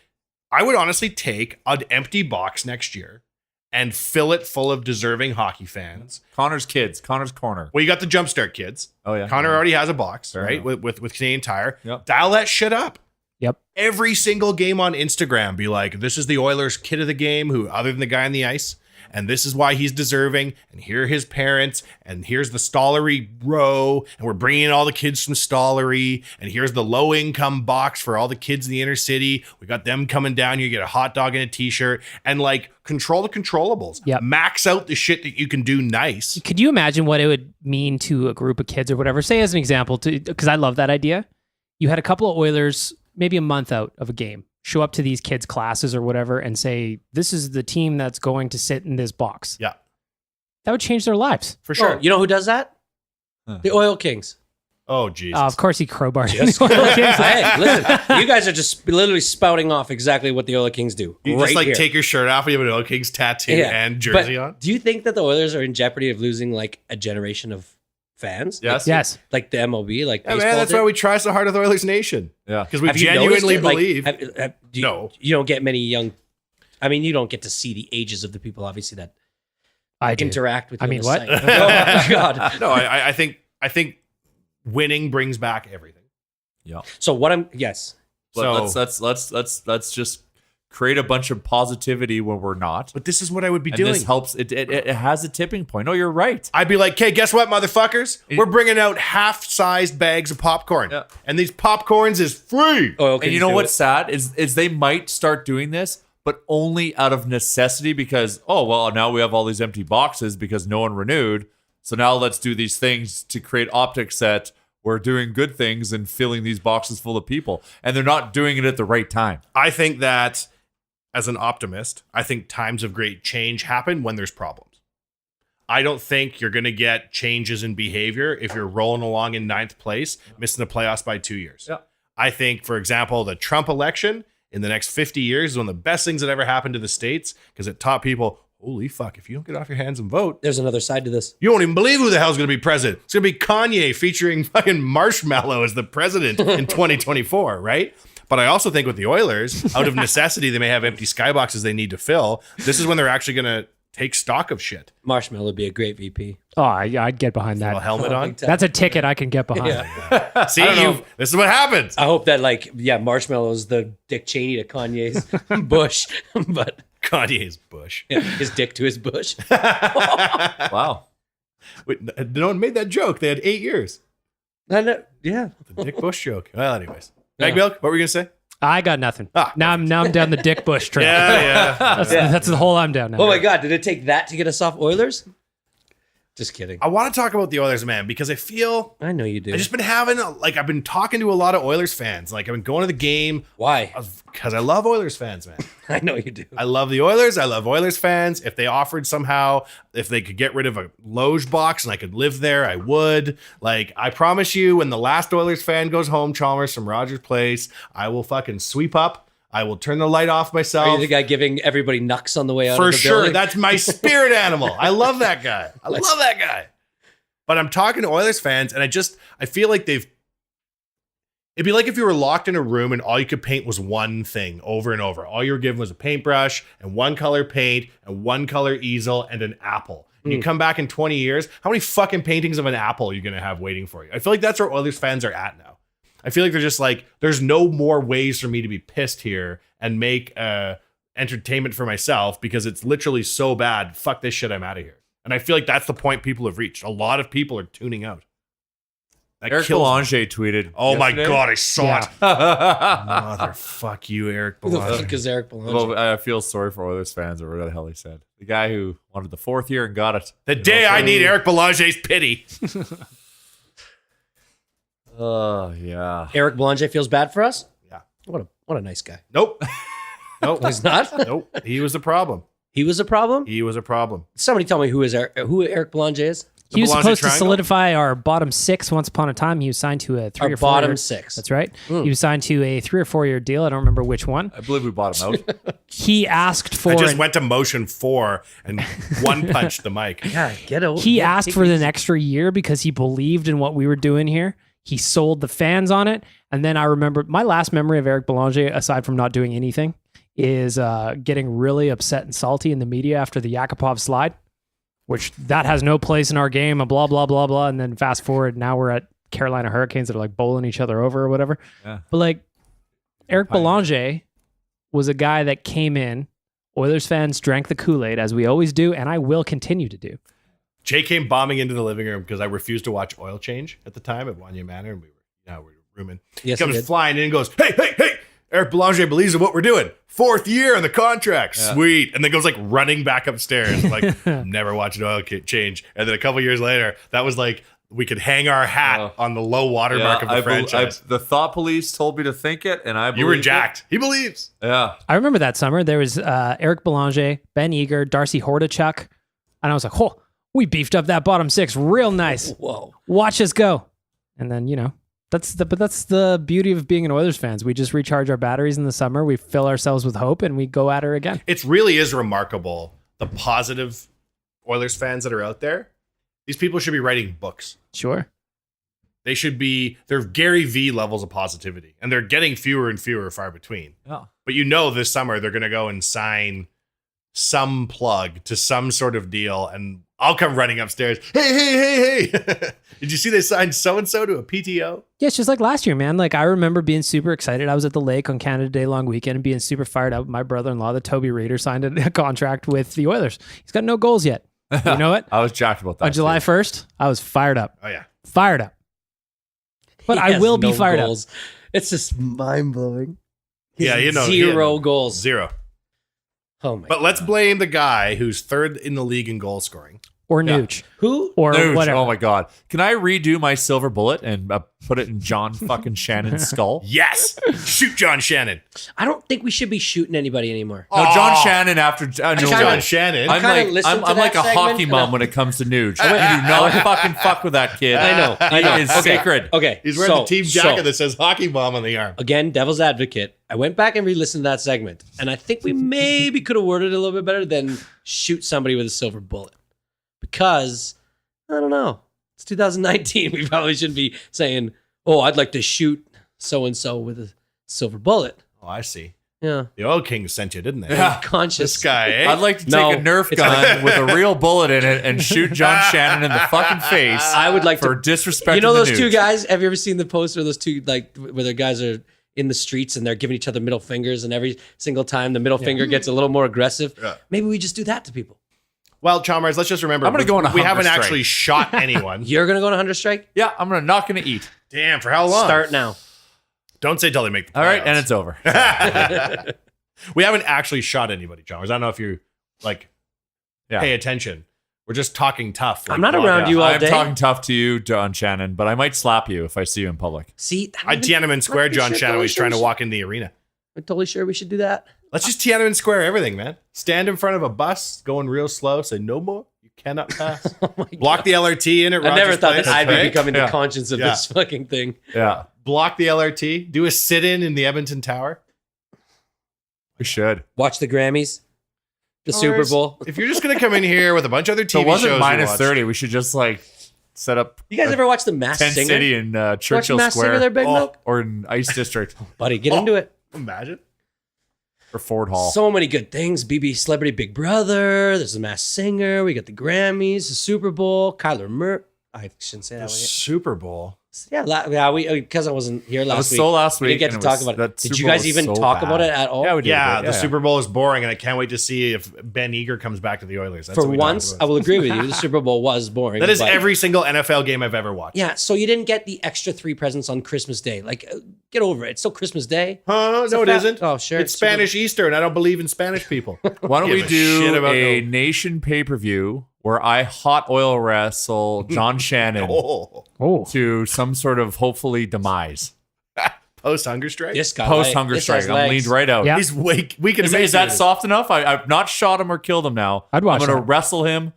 I would honestly take an empty box next year and fill it full of deserving hockey fans. Connor's kids. Connor's corner. Well, you got the Jumpstart kids. Oh, yeah. Connor already has a box, Fair right? enough. With Canadian Tire. Yep. Dial that shit up. Yep. Every single game on Instagram, be like, this is the Oilers kid of the game, who, other than the guy on the ice. and this is why he's deserving, and here are his parents, and here's the Stollery row, and we're bringing in all the kids from Stollery, and here's the low income box for all the kids in the inner city. We got them coming down. You get a hot dog and a t-shirt, and like control the controllables. Yep. Max out the shit that you can do nice. Could you imagine what it would mean to a group of kids or whatever? Say as an example, because I love that idea. You had a couple of Oilers, maybe a month out of a game, show up to these kids' classes or whatever and say, this is the team that's going to sit in this box. Yeah. That would change their lives. For sure. Oh, you know who does that? The Oil Kings. Oh, Jesus. Of course he crowbarred. Yes. Hey, listen, you guys are just literally spouting off exactly what the Oil Kings do. You right just like here. take your shirt off and you have an Oil Kings tattoo and jersey But on. do you think that the Oilers are in jeopardy of losing like a generation of fans? Yes. Yes. Like the MLB, like Yeah, baseball man, that's did? why we try so hard with Oilers Nation. Yeah. Because we Have you genuinely noticed it? Like, believe. No. You don't get many young. I mean, you don't get to see the ages of the people, obviously, that I do. interact with you. I mean, on the what? site. Oh my god! No, I think winning brings back everything. Yeah. So what I'm yes. But So- let's just create a bunch of positivity when we're not. But this is what I would be And doing. this helps. It has a tipping point. No, you're right. I'd be like, okay, guess what, motherfuckers? We're bringing out half-sized bags of popcorn. Yeah. And these popcorns is free. Oil Kings And you know do what's it. sad is they might start doing this, but only out of necessity because, oh, well, now we have all these empty boxes because no one renewed. So now let's do these things to create optics that we're doing good things and filling these boxes full of people. And they're not doing it at the right time. I think that, as an optimist, I think times of great change happen when there's problems. I don't think you're going to get changes in behavior if you're rolling along in 9th place, missing the playoffs by 2 years. Yeah. I think, for example, the Trump election in the next 50 years is one of the best things that ever happened to the States because it taught people, holy fuck, if you don't get off your hands and vote, There's another side to this. you won't even believe who the hell's going to be president. It's going to be Kanye featuring fucking Marshmallow as the president in 2024, right? But I also think with the Oilers, out of necessity, they may have empty skyboxes they need to fill. This is when they're actually going to take stock of shit. Marshmallow would be a great VP. Oh, I'd get behind A that. helmet on. That's a ticket I can get behind. Yeah. See, this is what happens. I hope that Marshmallow's the Dick Cheney to Kanye's Bush, but Kanye's Bush. yeah, his dick to his bush. Wow. Wait, no one made that joke. They had 8 years. I know, yeah. The Dick Bush joke. Well, anyways. Yeah. Meg Milk, what were you going to say? I got nothing. Ah, now I'm down the Dick Bush trail. Yeah. That's the whole I'm down now. Oh my God, did it take that to get us off Oilers? Just kidding. I want to talk about the Oilers, man, because I feel I know you do. I've just been having, I've been talking to a lot of Oilers fans. Like, I've been going to the game Why? because I love Oilers fans, man. I know you do. I love the Oilers. I love Oilers fans. If they offered somehow, if they could get rid of a loge box and I could live there, I would. Like, I promise you, when the last Oilers fan goes home, Chalmers from Rogers Place, I will fucking sweep up. I will turn the light off Are myself. you the guy giving everybody knucks on the way out For of the sure. building? That's my spirit animal. I love that guy. I love that guy. But I'm talking to Oilers fans, and I feel like it'd be like if you were locked in a room and all you could paint was one thing over and over. All you were given was a paintbrush and one color paint and one color easel and an apple. And you come back in 20 years, how many fucking paintings of an apple are you going to have waiting for you? I feel like that's where Oilers fans are at now. I feel like they're just like, there's no more ways for me to be pissed here and make entertainment for myself because it's literally so bad. Fuck this shit, I'm out of here. And I feel like that's the point people have reached. A lot of people are tuning out. That Eric kills me. Belanger tweeted. Oh my yesterday. God, I saw it. Motherfuck you, Eric Who the Belanger. fuck is Eric Belanger? Well, I feel sorry for Oilers fans or whatever the hell he said. The guy who wanted the 4th year and got it. The day I need Eric Belanger's pity. Oh, yeah. Eric Belanger feels bad for us? Yeah. What a nice guy. Nope. Nope. He's not? Nope. He was a problem. He was a problem? He was a problem. Somebody tell me who Eric Belanger is. He was Belanger supposed to triangle? solidify our bottom 6 once upon a time. He was signed to a 3 Our or 4 bottom year, 6. That's right. He was signed to a 3 or 4 year deal. I don't remember which one. I believe we bought him out. He asked for I just went to motion 4 and one punched the mic. Yeah, get out. he asked for an extra year because he believed in what we were doing here. He sold the fans on it. And then I remember my last memory of Eric Belanger, aside from not doing anything, is getting really upset and salty in the media after the Yakupov slide, which that has no place in our game, and blah, blah, blah, blah. And then fast forward, now we're at Carolina Hurricanes that are like bowling each other over or whatever. Yeah. But like Eric Belanger was a guy that came in Oilers fans drank the Kool-Aid as we always do, and I will continue to do. Jay came bombing into the living room because I refused to watch Oil Change at the time at Wanya Manor, and we were rooming. Yes, he he comes did. flying in and goes, hey, Eric Belanger believes in what we're doing. 4th year on the contract. Sweet. And then goes like running back upstairs. I'm like, I'm never watching Oil Change. And then a couple years later, that was like, we could hang our hat on the low water mark of the franchise. The thought police told me to think it, and I You were believed it. jacked. He believes. Yeah. I remember that summer. There was Eric Belanger, Ben Eager, Darcy Hordachuk, and I was like, "Oh, we beefed up that bottom 6 real nice. Whoa. Watch us go." And then that's the beauty of being an Oilers fans. We just recharge our batteries in the summer. We fill ourselves with hope, and we go at her again. It really is remarkable, the positive Oilers fans that are out there. These people should be writing books. Sure. They're Gary V levels of positivity, and they're getting fewer and fewer far between. Yeah. But this summer they're going to go and sign some plug to some sort of deal, and I'll come running upstairs. Hey. Did you see they signed so-and-so to a PTO? Yeah, it's just like last year, man. Like, I remember being super excited. I was at the lake on Canada Day long weekend and being super fired up. My brother-in-law, the Toby Reader, signed a contract with the Oilers. He's got no goals yet. You know what? I was jacked about that. On July too. 1st, I was fired up. Oh, yeah. Fired up. But He I has will be no fired goals. It's just mind blowing. Yeah, Zero goals. 0. Oh my. But let's blame the guy who's 3rd in the league in goal scoring. Or Yeah. Nooch. Who? Or Nooch, whatever. oh my God. Can I redo my silver bullet and put it in John fucking Shannon's skull? Yes. Shoot John Shannon. I don't think we should be shooting anybody anymore. No, John Oh. Shannon after. No, John Shannon. I'm kinda like listened to I'm like a that hockey segment, mom and when it comes to Nuge. You do not fucking fuck with that kid. I know. He is sacred. Okay. He's wearing so- the team jacket so, that says hockey bomb on the arm. again, devil's advocate. I went back and re-listened to that segment, and I think we maybe could have worded it a little bit better than shoot somebody with a silver bullet. Because I don't know. It's 2019. We probably shouldn't be saying, "Oh, I'd like to shoot so and so with a silver bullet." Oh, I see. Yeah, The Oil Kings sent you, didn't they? Yeah. conscious. This guy, eh? I'd like to take No, a Nerf it's gun with a real bullet in it and shoot John Shannon in the fucking face. I would like for to. disrespecting You know the those two Nuge. guys? Have you ever seen the poster of those two, like where the guys are in the streets and they're giving each other middle fingers, and every single time the middle finger gets a little more aggressive? Yeah. Maybe we just do that to people. Well, Chalmers, let's just remember. I'm gonna go on a we hunger haven't strike. actually shot anyone. You're gonna go to Hunter Strike? Yeah, I'm not gonna eat. Damn, for how long? Start now. Don't say till they make the playoffs. All right, and it's over. We haven't actually shot anybody, Chalmers. I don't know if you pay attention. We're just talking tough. I'm not around you all I'm day. talking tough to you, John Shannon, but I might slap you if I see you in public. See, I Tiananmen Square, John Shannon. He's trying to walk in the arena. I'm totally sure we should do that. Let's just Tiananmen Square everything, man. Stand in front of a bus going real slow. Say no more. You cannot pass. Oh my God. Block the LRT in at I never Rogers thought Place. that I'd be Right? becoming Yeah. the conscience of Yeah. this fucking thing. Yeah, Block the LRT. Do a sit-in in the Edmonton Tower. we should. Watch the Grammys, the Super Chalmers, Bowl. If you're just gonna come in here with a bunch of other So TV it wasn't shows, minus we watch. 30. We should just like set up You guys ever watch the Masked Tent Singer? City in Watch Churchill Masked Singer Square there, Big Milk? or in Ice District Buddy, get into it. Imagine. or Ford Hall. So many good things. BB Celebrity Big Brother. There's the Masked Singer. We got the Grammys, the Super Bowl. Kyler Murray. I shouldn't say The that. Super Bowl. Yeah, we because I wasn't here I was last week. so last we week. didn't get and to talk was- about that it. Did Super you Bowl guys was even so talk bad. about it at all? Yeah, we did. Yeah, a bit. the Super Bowl is boring, and I can't wait to see if Ben Eager comes back to the Oilers. That's For what we talked once, about. I will agree with you. The Super Bowl was boring. That is but- every single NFL game I've ever watched. Yeah, so you didn't get the extra 3 presents on Christmas Day. Like, get over it. It's still Christmas Day. Huh? No, it a fact. isn't. Oh, sure. It's Spanish Easter, and I don't believe in Spanish people. Why don't Give we a do shit about a no- nation pay-per-view where I hot oil wrestle John Shannon Oh, to some sort of hopefully demise. post hunger strike. This guy. Post hunger this strike. has I'm legs. leaned right out. Yeah. He's weak. We can. Is that soft enough? I've not shot him or killed him now. I'd watch I'm going to that. wrestle him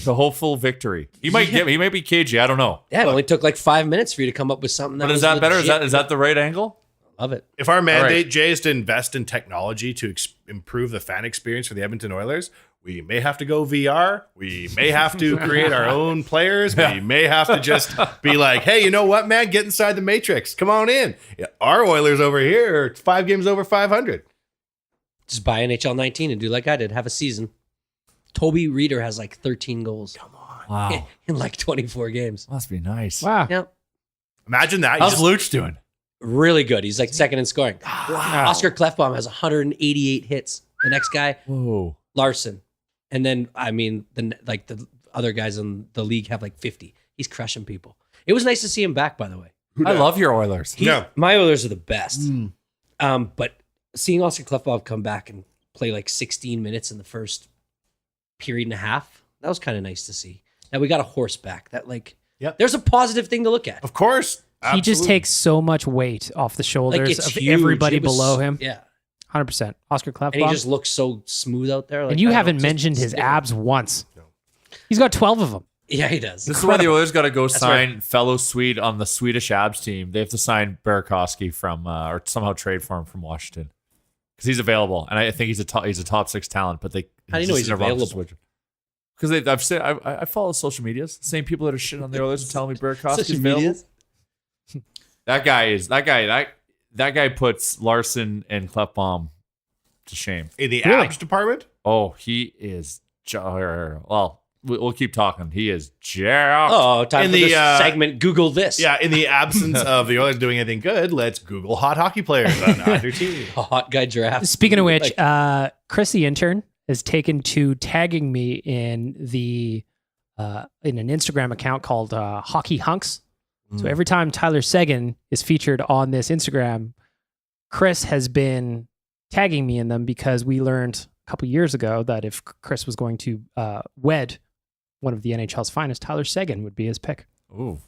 to hopeful victory. He might be cagey. I don't know. Yeah, it only took like 5 minutes for you to come up with something that But is was that better? legit. Is that the right angle? Love it. If our mandate, right. Jay, is to invest in technology to improve the fan experience for the Edmonton Oilers, we may have to go VR. We may have to create our own players. We may have to just be like, hey, you know what, man? Get inside the matrix. Come on in. Yeah, our Oilers over here are 5 games over 500. Just buy NHL 19 and do like I did. Have a season. Toby Reader has like 13 goals. Come on. Wow. In like 24 games. Must be nice. Wow. Yeah. Imagine that. You How's just- Luch doing? Really good. He's like second in scoring. Oscar Klefbom has 188 hits. The next guy, Whoa. Larson. And then, the other guys in the league have like 50. He's crushing people. It was nice to see him back, by the way. I love your Oilers. My Oilers are the best. But seeing Oscar Klefbom come back and play like 16 minutes in the first period and a half, that was kind of nice to see. That we got a horse back. That there's a positive thing to look at. Of course. He just takes so much weight off the shoulders of everybody below him. Yeah. 100%. Oscar Klefbom. And he just looks so smooth out there. And you haven't mentioned his abs once. No. He's got 12 of them. Yeah, he does. This is why the Oilers got to go sign fellow Swede on the Swedish abs team. They have to sign Burakovsky from, or somehow trade for him from Washington. Because he's available. And I think he's a top 6 talent. But how do you know he's available? Because I follow social medias. The same people that are shitting on the Oilers are telling me Burakovsky's available. That guy puts Larson and Klefbom to shame. In the abs department? Oh, he is. Well, we'll keep talking. He is time for this segment. Google this. Yeah, in the absence of the Oilers doing anything good, let's Google hot hockey players on either team. A hot guy draft. Speaking of which, Chris the intern has taken to tagging me in in an Instagram account called Hockey Hunks. So every time Tyler Seguin is featured on this Instagram, Chris has been tagging me in them because we learned a couple years ago that if Chris was going to wed one of the NHL's finest, Tyler Seguin would be his pick. Ooh,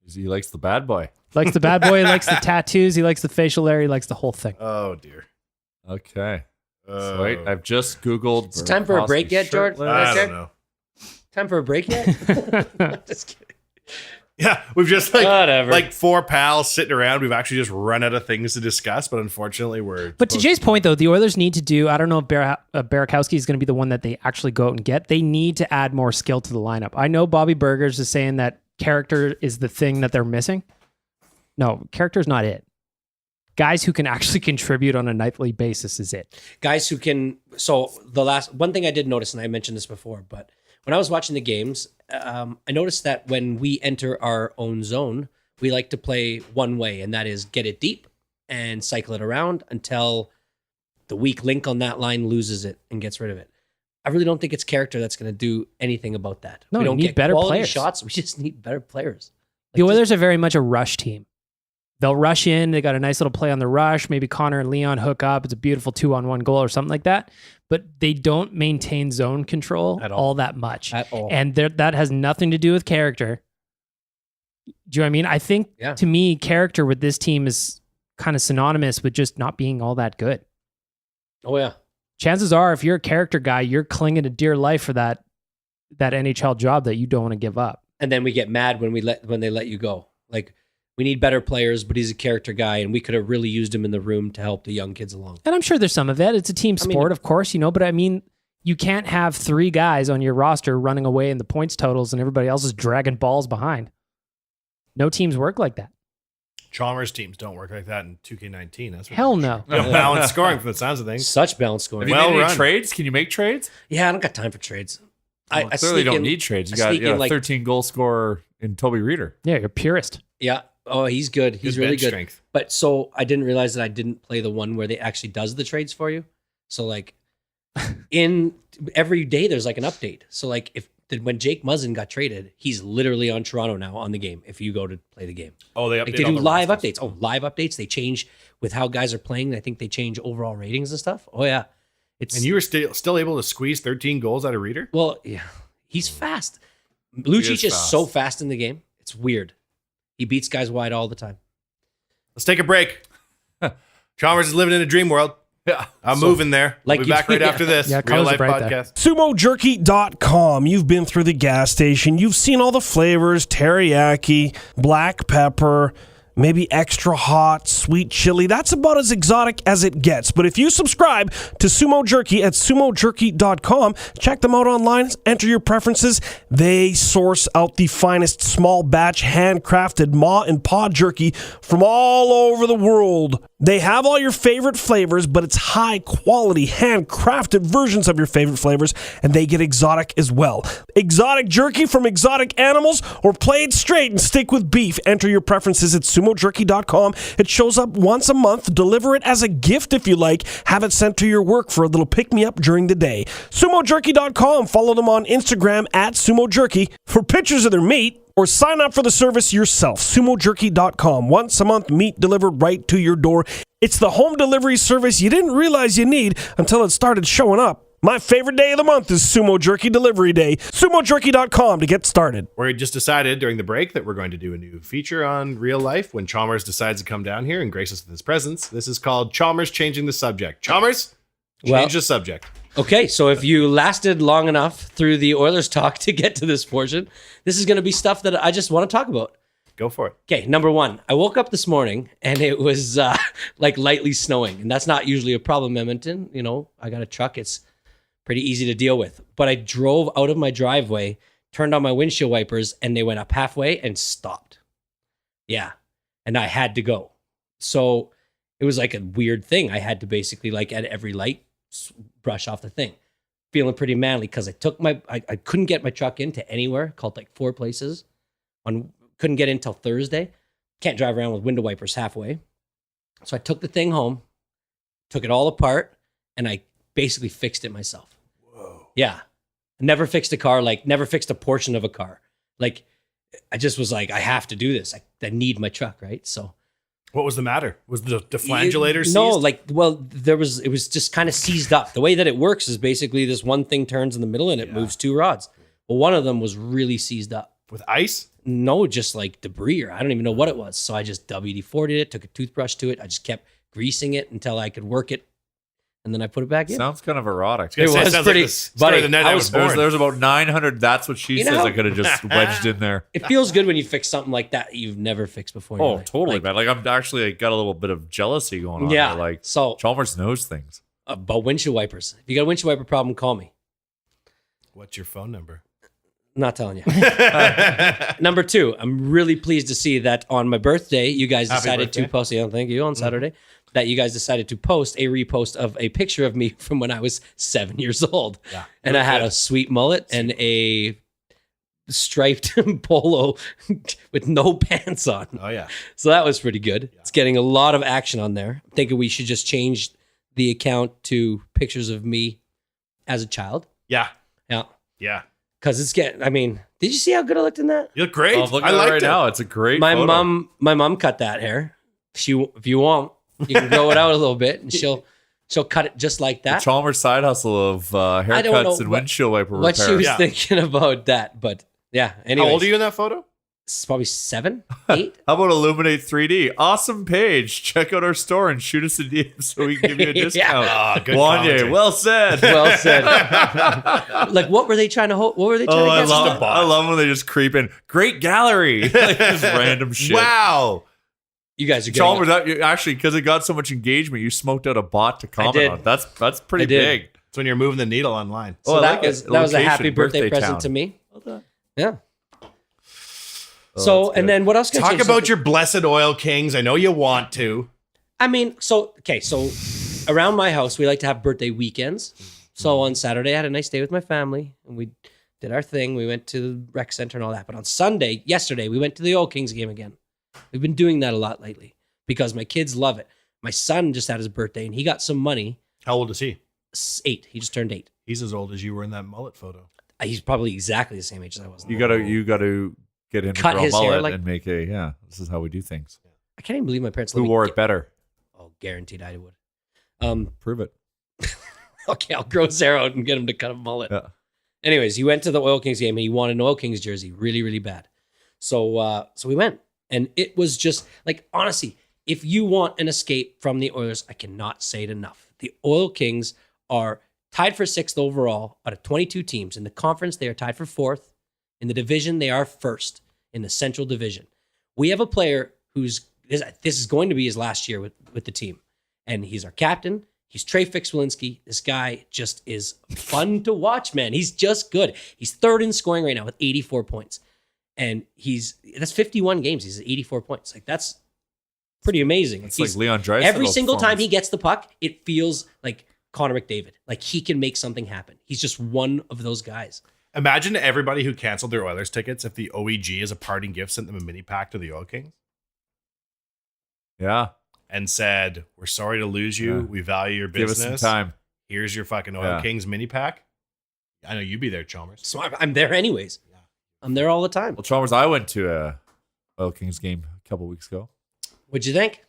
he likes the bad boy. Likes the bad boy, he likes the tattoos, he likes the facial hair, he likes the whole thing. Oh, dear. Okay. So wait, I've just Googled. It's time for a break yet, George? I don't know. Time for a break yet? Just kidding. Yeah, we've just like 4 pals sitting around. We've actually just run out of things to discuss, but unfortunately But to Jay's point, though, the Oilers need to do, I don't know if Burakovsky is going to be the one that they actually go out and get. They need to add more skill to the lineup. I know Bobby Burgers is saying that character is the thing that they're missing. No, character is not it. Guys who can actually contribute on a nightly basis is it. Guys who can. So one thing I did notice, and I mentioned this before, but when I was watching the games, I noticed that when we enter our own zone, we like to play one way, and that is get it deep and cycle it around until the weak link on that line loses it and gets rid of it. I really don't think it's character that's going to do anything about that. No, we don't need get better quality players. shots. We just need better players. The Oilers are very much a rush team. They'll rush in. They got a nice little play on the rush. Maybe Connor and Leon hook up. It's a beautiful 2-on-1 goal or something like that. But they don't maintain zone control all that much. At all. And that has nothing to do with character. Do you know what I mean? I think, to me, character with this team is kind of synonymous with just not being all that good. Oh, yeah. Chances are, if you're a character guy, you're clinging to dear life for that NHL job that you don't want to give up. And then we get mad when they let you go. Like, we need better players, but he's a character guy, and we could have really used him in the room to help the young kids along. And I'm sure there's some of it. It's a team sport, of course, but I mean, you can't have 3 guys on your roster running away in the points totals and everybody else is dragging balls behind. No teams work like that. Chalmers teams don't work like that in 2K19. That's what hell no. Balanced scoring from the sounds of things. Such balanced scoring. Have you made any trades? Can you make trades? Yeah, I don't got time for trades. I clearly don't need trades. You got a 13 goal scorer in Toby Reeder. Yeah, you're purist. Yeah. Oh, he's good. He's really good. Strength. But so I didn't realize that I didn't play the one where they actually does the trades for you. So like in every day there's like an update. So like when Jake Muzzin got traded, he's literally on Toronto now on the game if you go to play the game. Oh, they update. Like they do live updates. Oh, live updates. They change with how guys are playing. I think they change overall ratings and stuff. Oh yeah. And you were still able to squeeze 13 goals out of Reeder? Well, yeah. He's fast. Lucic is so fast in the game. It's weird. He beats guys wide all the time. Let's take a break. Chalmers is living in a dream world. Yeah, I'm moving there. We'll be back right after this. Yeah, Real Life Podcast. SumoJerky.com. You've been through the gas station. You've seen all the flavors, teriyaki, black pepper, maybe extra hot, sweet chili. That's about as exotic as it gets. But if you subscribe to Sumo Jerky at sumojerky.com, check them out online, enter your preferences. They source out the finest small batch handcrafted maw and paw jerky from all over the world. They have all your favorite flavors, but it's high quality handcrafted versions of your favorite flavors, and they get exotic as well. Exotic jerky from exotic animals, or play it straight and stick with beef. Enter your preferences at sumojerky.com. sumojerky.com. It shows up once a month. Deliver it as a gift if you like. Have it sent to your work for a little pick-me-up during the day. Sumojerky.com. Follow them on Instagram at sumojerky for pictures of their meat, or sign up for the service yourself. Sumojerky.com. Once a month, meat delivered right to your door. It's the home delivery service you didn't realize you need until it started showing up. My favorite day of the month is Sumo Jerky Delivery Day. Sumojerky.com to get started. We just decided during the break that we're going to do a new feature on real life when Chalmers decides to come down here and grace us with his presence. This is called Chalmers Changing the Subject. Chalmers, change the subject. Okay, so if you lasted long enough through the Oilers talk to get to this portion, this is going to be stuff that I just want to talk about. Go for it. Okay, number one, I woke up this morning and it was like lightly snowing, and that's not usually a problem, Edmonton. You know, I got a truck. It's pretty easy to deal with. But I drove out of my driveway, turned on my windshield wipers, and they went up halfway and stopped. Yeah, and I had to go. So it was like a weird thing. I had to basically, like, at every light, brush off the thing. Feeling pretty manly because I couldn't get my truck into anywhere. Called like 4 places. Couldn't get in till Thursday. Can't drive around with window wipers halfway. So I took the thing home, took it all apart, and I basically fixed it myself. Whoa. Yeah. Never fixed a car, like never fixed a portion of a car. Like I just was like, I have to do this. I need my truck, right? So What was the matter? Was the deflangulator seized? No, like, well, it was just kind of seized up. The way that it works is basically this one thing turns in the middle and it moves 2 rods. Well, one of them was really seized up. With ice? No, just like debris, or I don't even know what it was. So I just WD-40'd it, took a toothbrush to it. I just kept greasing it until I could work it. And then I put it back in. Sounds kind of erotic. It was sounds pretty, like the story of the night I was born. There's about 900. That's what she You says. know? I could have just wedged in there. It feels good when you fix something like that you've never fixed before. in your Oh, life. totally, Like, man. Like I'm actually got a little bit of jealousy going on. Yeah. There. Like So Chalmers knows things. about windshield wipers. If you got a windshield wiper problem, call me. What's your phone number? Not telling you. Number 2, I'm really pleased to see that on my birthday, you guys Happy decided birthday. to post, thank you, on Saturday, that you guys decided to post a repost of a picture of me from when I was 7 years old. Yeah. And I had a sweet mullet and a striped polo with no pants on. Oh, yeah. So that was pretty good. It's getting a lot of action on there. I'm thinking we should just change the account to pictures of me as a child. Yeah. Yeah. Yeah. Because it's getting, I mean, did you see how good I looked in that? You look great. Oh, I'm looking I at it liked right it. now. It's a great My photo. mom cut that hair. If you want, you can grow it out a little bit, and she'll cut it just like The that. Chalmers side hustle of don't know haircuts and what- windshield wiper What repair. she was Yeah. thinking about that, but yeah. Anyways, How old are you in that photo? It's probably 7, 8. How about Illuminate 3D? Awesome page. Check out our store and shoot us a DM so we can give you a Yeah. discount. Ah, good Wanye, commentary. well said. Well said. Like, what were they trying to hold? What were they trying Oh, to I get? love, I love when they just creep in. Great gallery. Like just random shit. Wow. You guys are getting Chalmers, actually, because it got so much engagement, you smoked out a bot to comment did. on. That's pretty I did. big. It's when you're moving the needle online. So Oh, I that like it. was a Location, happy birthday birthday present town. to me. done. Yeah. Oh, So, that's and good. then what else? can I Talk change? about your blessed oil kings. I know you want to. I mean, so around my house, we like to have birthday weekends. So on Saturday, I had a nice day with my family, and we did our thing. We went to the rec center and all that. But on yesterday, we went to the Oil Kings game again. We've been doing that a lot lately because my kids love it. My son just had his birthday, and he got some money. How old is he? 8. He just turned 8. He's as old as you were in that mullet photo. He's probably exactly the same age as I was. You gotta get him to Cut grow a his hair mullet like- and make this is how we do things. I can't even believe my parents. Who let me wore get- it better? Oh, guaranteed I would. Prove it. Okay, I'll grow his hair out and get him to cut a mullet. Yeah. Anyways, he went to the Oil Kings game and he wanted an Oil Kings jersey really, really bad. So we went, and it was just like, honestly, if you want an escape from the Oilers, I cannot say it enough. The Oil Kings are tied for 6th overall out of 22 teams. In the conference, they are tied for 4th. In the division, they are 1st in the Central Division. We have a player this is going to be his last year with the team, and he's our captain. He's Trey Fix-Walensky. This guy just is fun to watch, man. He's just good. He's 3rd in scoring right now with 84 points. And that's 51 games. He's at 84 points. Like, that's pretty amazing. It's He's- like Leon Draisaitl. every single time he gets the puck, it feels like Connor McDavid. Like, he can make something happen. He's just one of those guys. Imagine everybody who canceled their Oilers tickets if the OEG as a parting gift sent them a mini pack to the Oil Kings. Yeah. and said, "We're sorry to lose you. Yeah. We value your Give business. us some time. Here's your fucking Oil Yeah. Kings mini pack." I know you'd be there, Chalmers. So I'm there anyways. I'm there all the time. Well, Chalmers, I went to a Oil Kings game a couple weeks ago. What'd you think?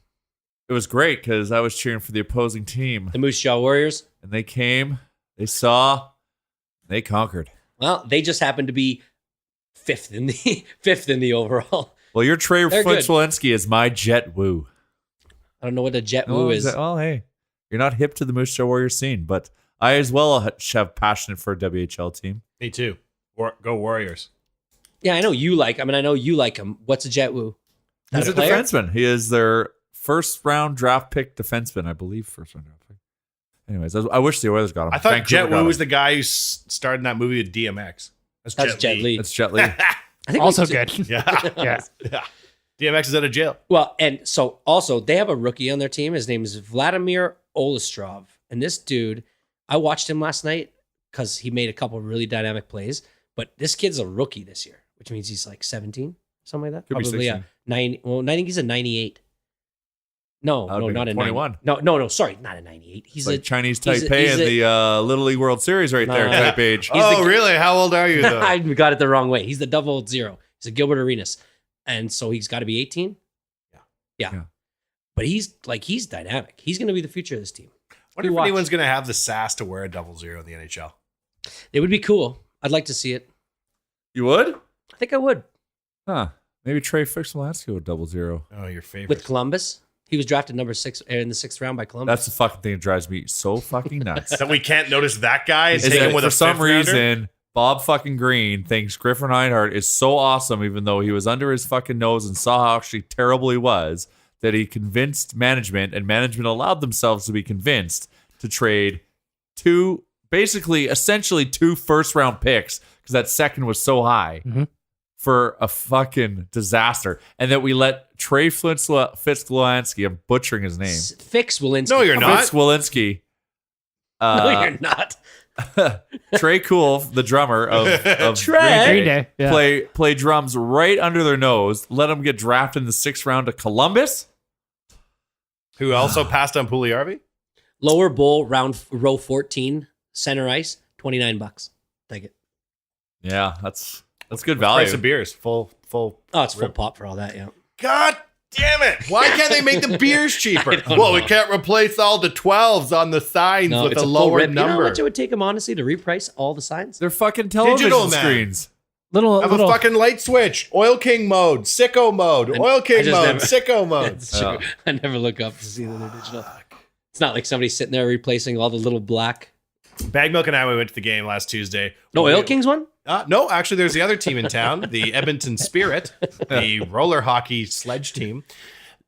It was great because I was cheering for the opposing team. The Moose Jaw Warriors? And they came, they saw, they conquered. Well, they just happened to be fifth in the overall. Well, your Trey They're good. Flintz-Walensky is my Jet Woo. I don't know what a Jet Woo is. Well, hey, you're not hip to the Moose Jaw Warriors scene, but I as well have passion for a WHL team. Me too. Go Warriors. Yeah, I know you like. I know you like him. What's a Jet Woo? He's a player? defenseman. He is their first round draft pick defenseman, I believe. First round draft pick. Anyways, I wish the Oilers got him. I thought Vancouver Jet got Woo him. was the guy who starred in that movie with DMX. That's Jet Li. That's Jet Li. I think Also we- good. Yeah. Yeah. Yeah. DMX is out of jail. Well, and so also they have a rookie on their team. His name is Vladimir Olestrov. And this dude, I watched him last night because he made a couple of really dynamic plays. But this kid's a rookie this year, which means he's like 17, something like that. Could be Probably 16. 90. Well, I think he's a 98. No, That would be not a 21. 90. No, sorry, not a 98. He's Like a Chinese he's a- Taipei he's in a- the Little League World Series right there No. type age. He's the- Really? How old are you, though? I got it the wrong way. He's the 000. He's a Gilbert Arenas. And so he's got to be 18. Yeah. But he's dynamic. He's going to be the future of this team. Wonder if Watch. anyone's going to have the sass to wear a 00 in the NHL. It would be cool. I'd like to see it. You would? I think I would. Huh. Maybe Trey Flintz-Walensky would 0-0. Oh, your favorite. With Columbus. He was drafted number 6 in the 6th round by Columbus. That's the fucking thing that drives me so fucking nuts. that we can't notice that guy and Is take that him with for a some fifth rounder? reason, Bob fucking Green thinks Griffin Reinhardt is so awesome, even though he was under his fucking nose and saw how actually terrible he was, that he convinced management, and management allowed themselves to be convinced to trade essentially two first-round picks, because that second was so high, for a fucking disaster. And that we let Trey Flintz-Walensky, I'm butchering his name, Fix Walensky. No, you're not. Flintz-Walensky, No, you're not. Trey Cool, the drummer of Trey. Green Day. Yeah. play drums right under their nose, let them get drafted in the 6th round to Columbus. Who also passed on Pugliarvi? Lower bowl, row 14, center ice, $29. Take it. Yeah, that's good value. Price of beers. Full. Oh, it's full pop for all that, yeah. God damn it. Why can't they make the beers cheaper? Well, we can't replace all the 12s on the signs with it's a full lower rip. You know how number. much it would take them, honestly, to reprice all the signs? They're fucking television Digital, man. screens. Little Have a fucking light switch. Oil King mode. Sicko mode. Oil King just mode. never- Sicko mode. It's true. I never look up to see that they're digital. It's not like somebody sitting there replacing all the little black. Bag Milk and I went to the game last Tuesday. No, Oil Kings one? No, actually, there's the other team in town, the Edmonton Spirit, the roller hockey sledge team.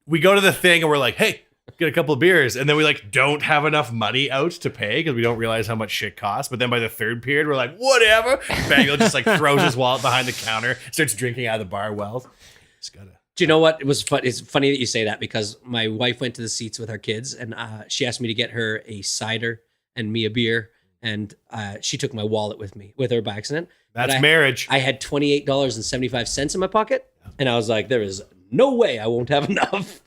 We go to the thing and we're like, hey, get a couple of beers. And then we don't have enough money out to pay because we don't realize how much shit costs. But then by the third period, we're like, whatever. Bagel just throws his wallet behind the counter, starts drinking out of the bar wells. Just gotta. Do you know what? It was fun. It's funny that you say that because my wife went to the seats with our kids and she asked me to get her a cider and me a beer. And she took my wallet with her by accident. That's But marriage. I had $28.75 in my pocket. And I was like, there is no way I won't have enough.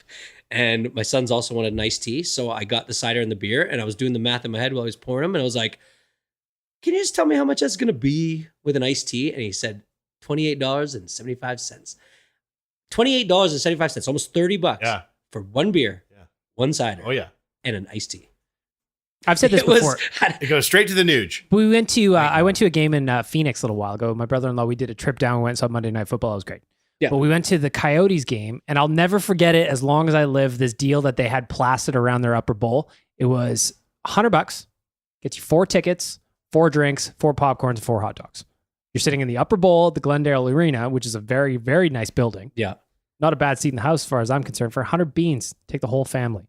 And my sons also wanted an iced tea. So I got the cider and the beer. And I was doing the math in my head while I was pouring them. And I was like, can you just tell me how much that's going to be with an iced tea? And he said, $28.75. $28.75, almost $30 Yeah. for one beer, one cider, Oh, yeah. and an iced tea. I've said this It was- before. It goes straight to the nuge. We went to I went to a game in Phoenix a little while ago. My brother-in-law, we did a trip down, we went and saw Monday Night Football. It was great. Yeah. But we went to the Coyotes game, and I'll never forget it as long as I live, this deal that they had plastered around their upper bowl. It was $100, gets you 4 tickets, 4 drinks, 4 popcorns, 4 hot dogs. You're sitting in the upper bowl at the Glendale Arena, which is a very, very nice building. Yeah. Not a bad seat in the house as far as I'm concerned. For 100 beans, take the whole family.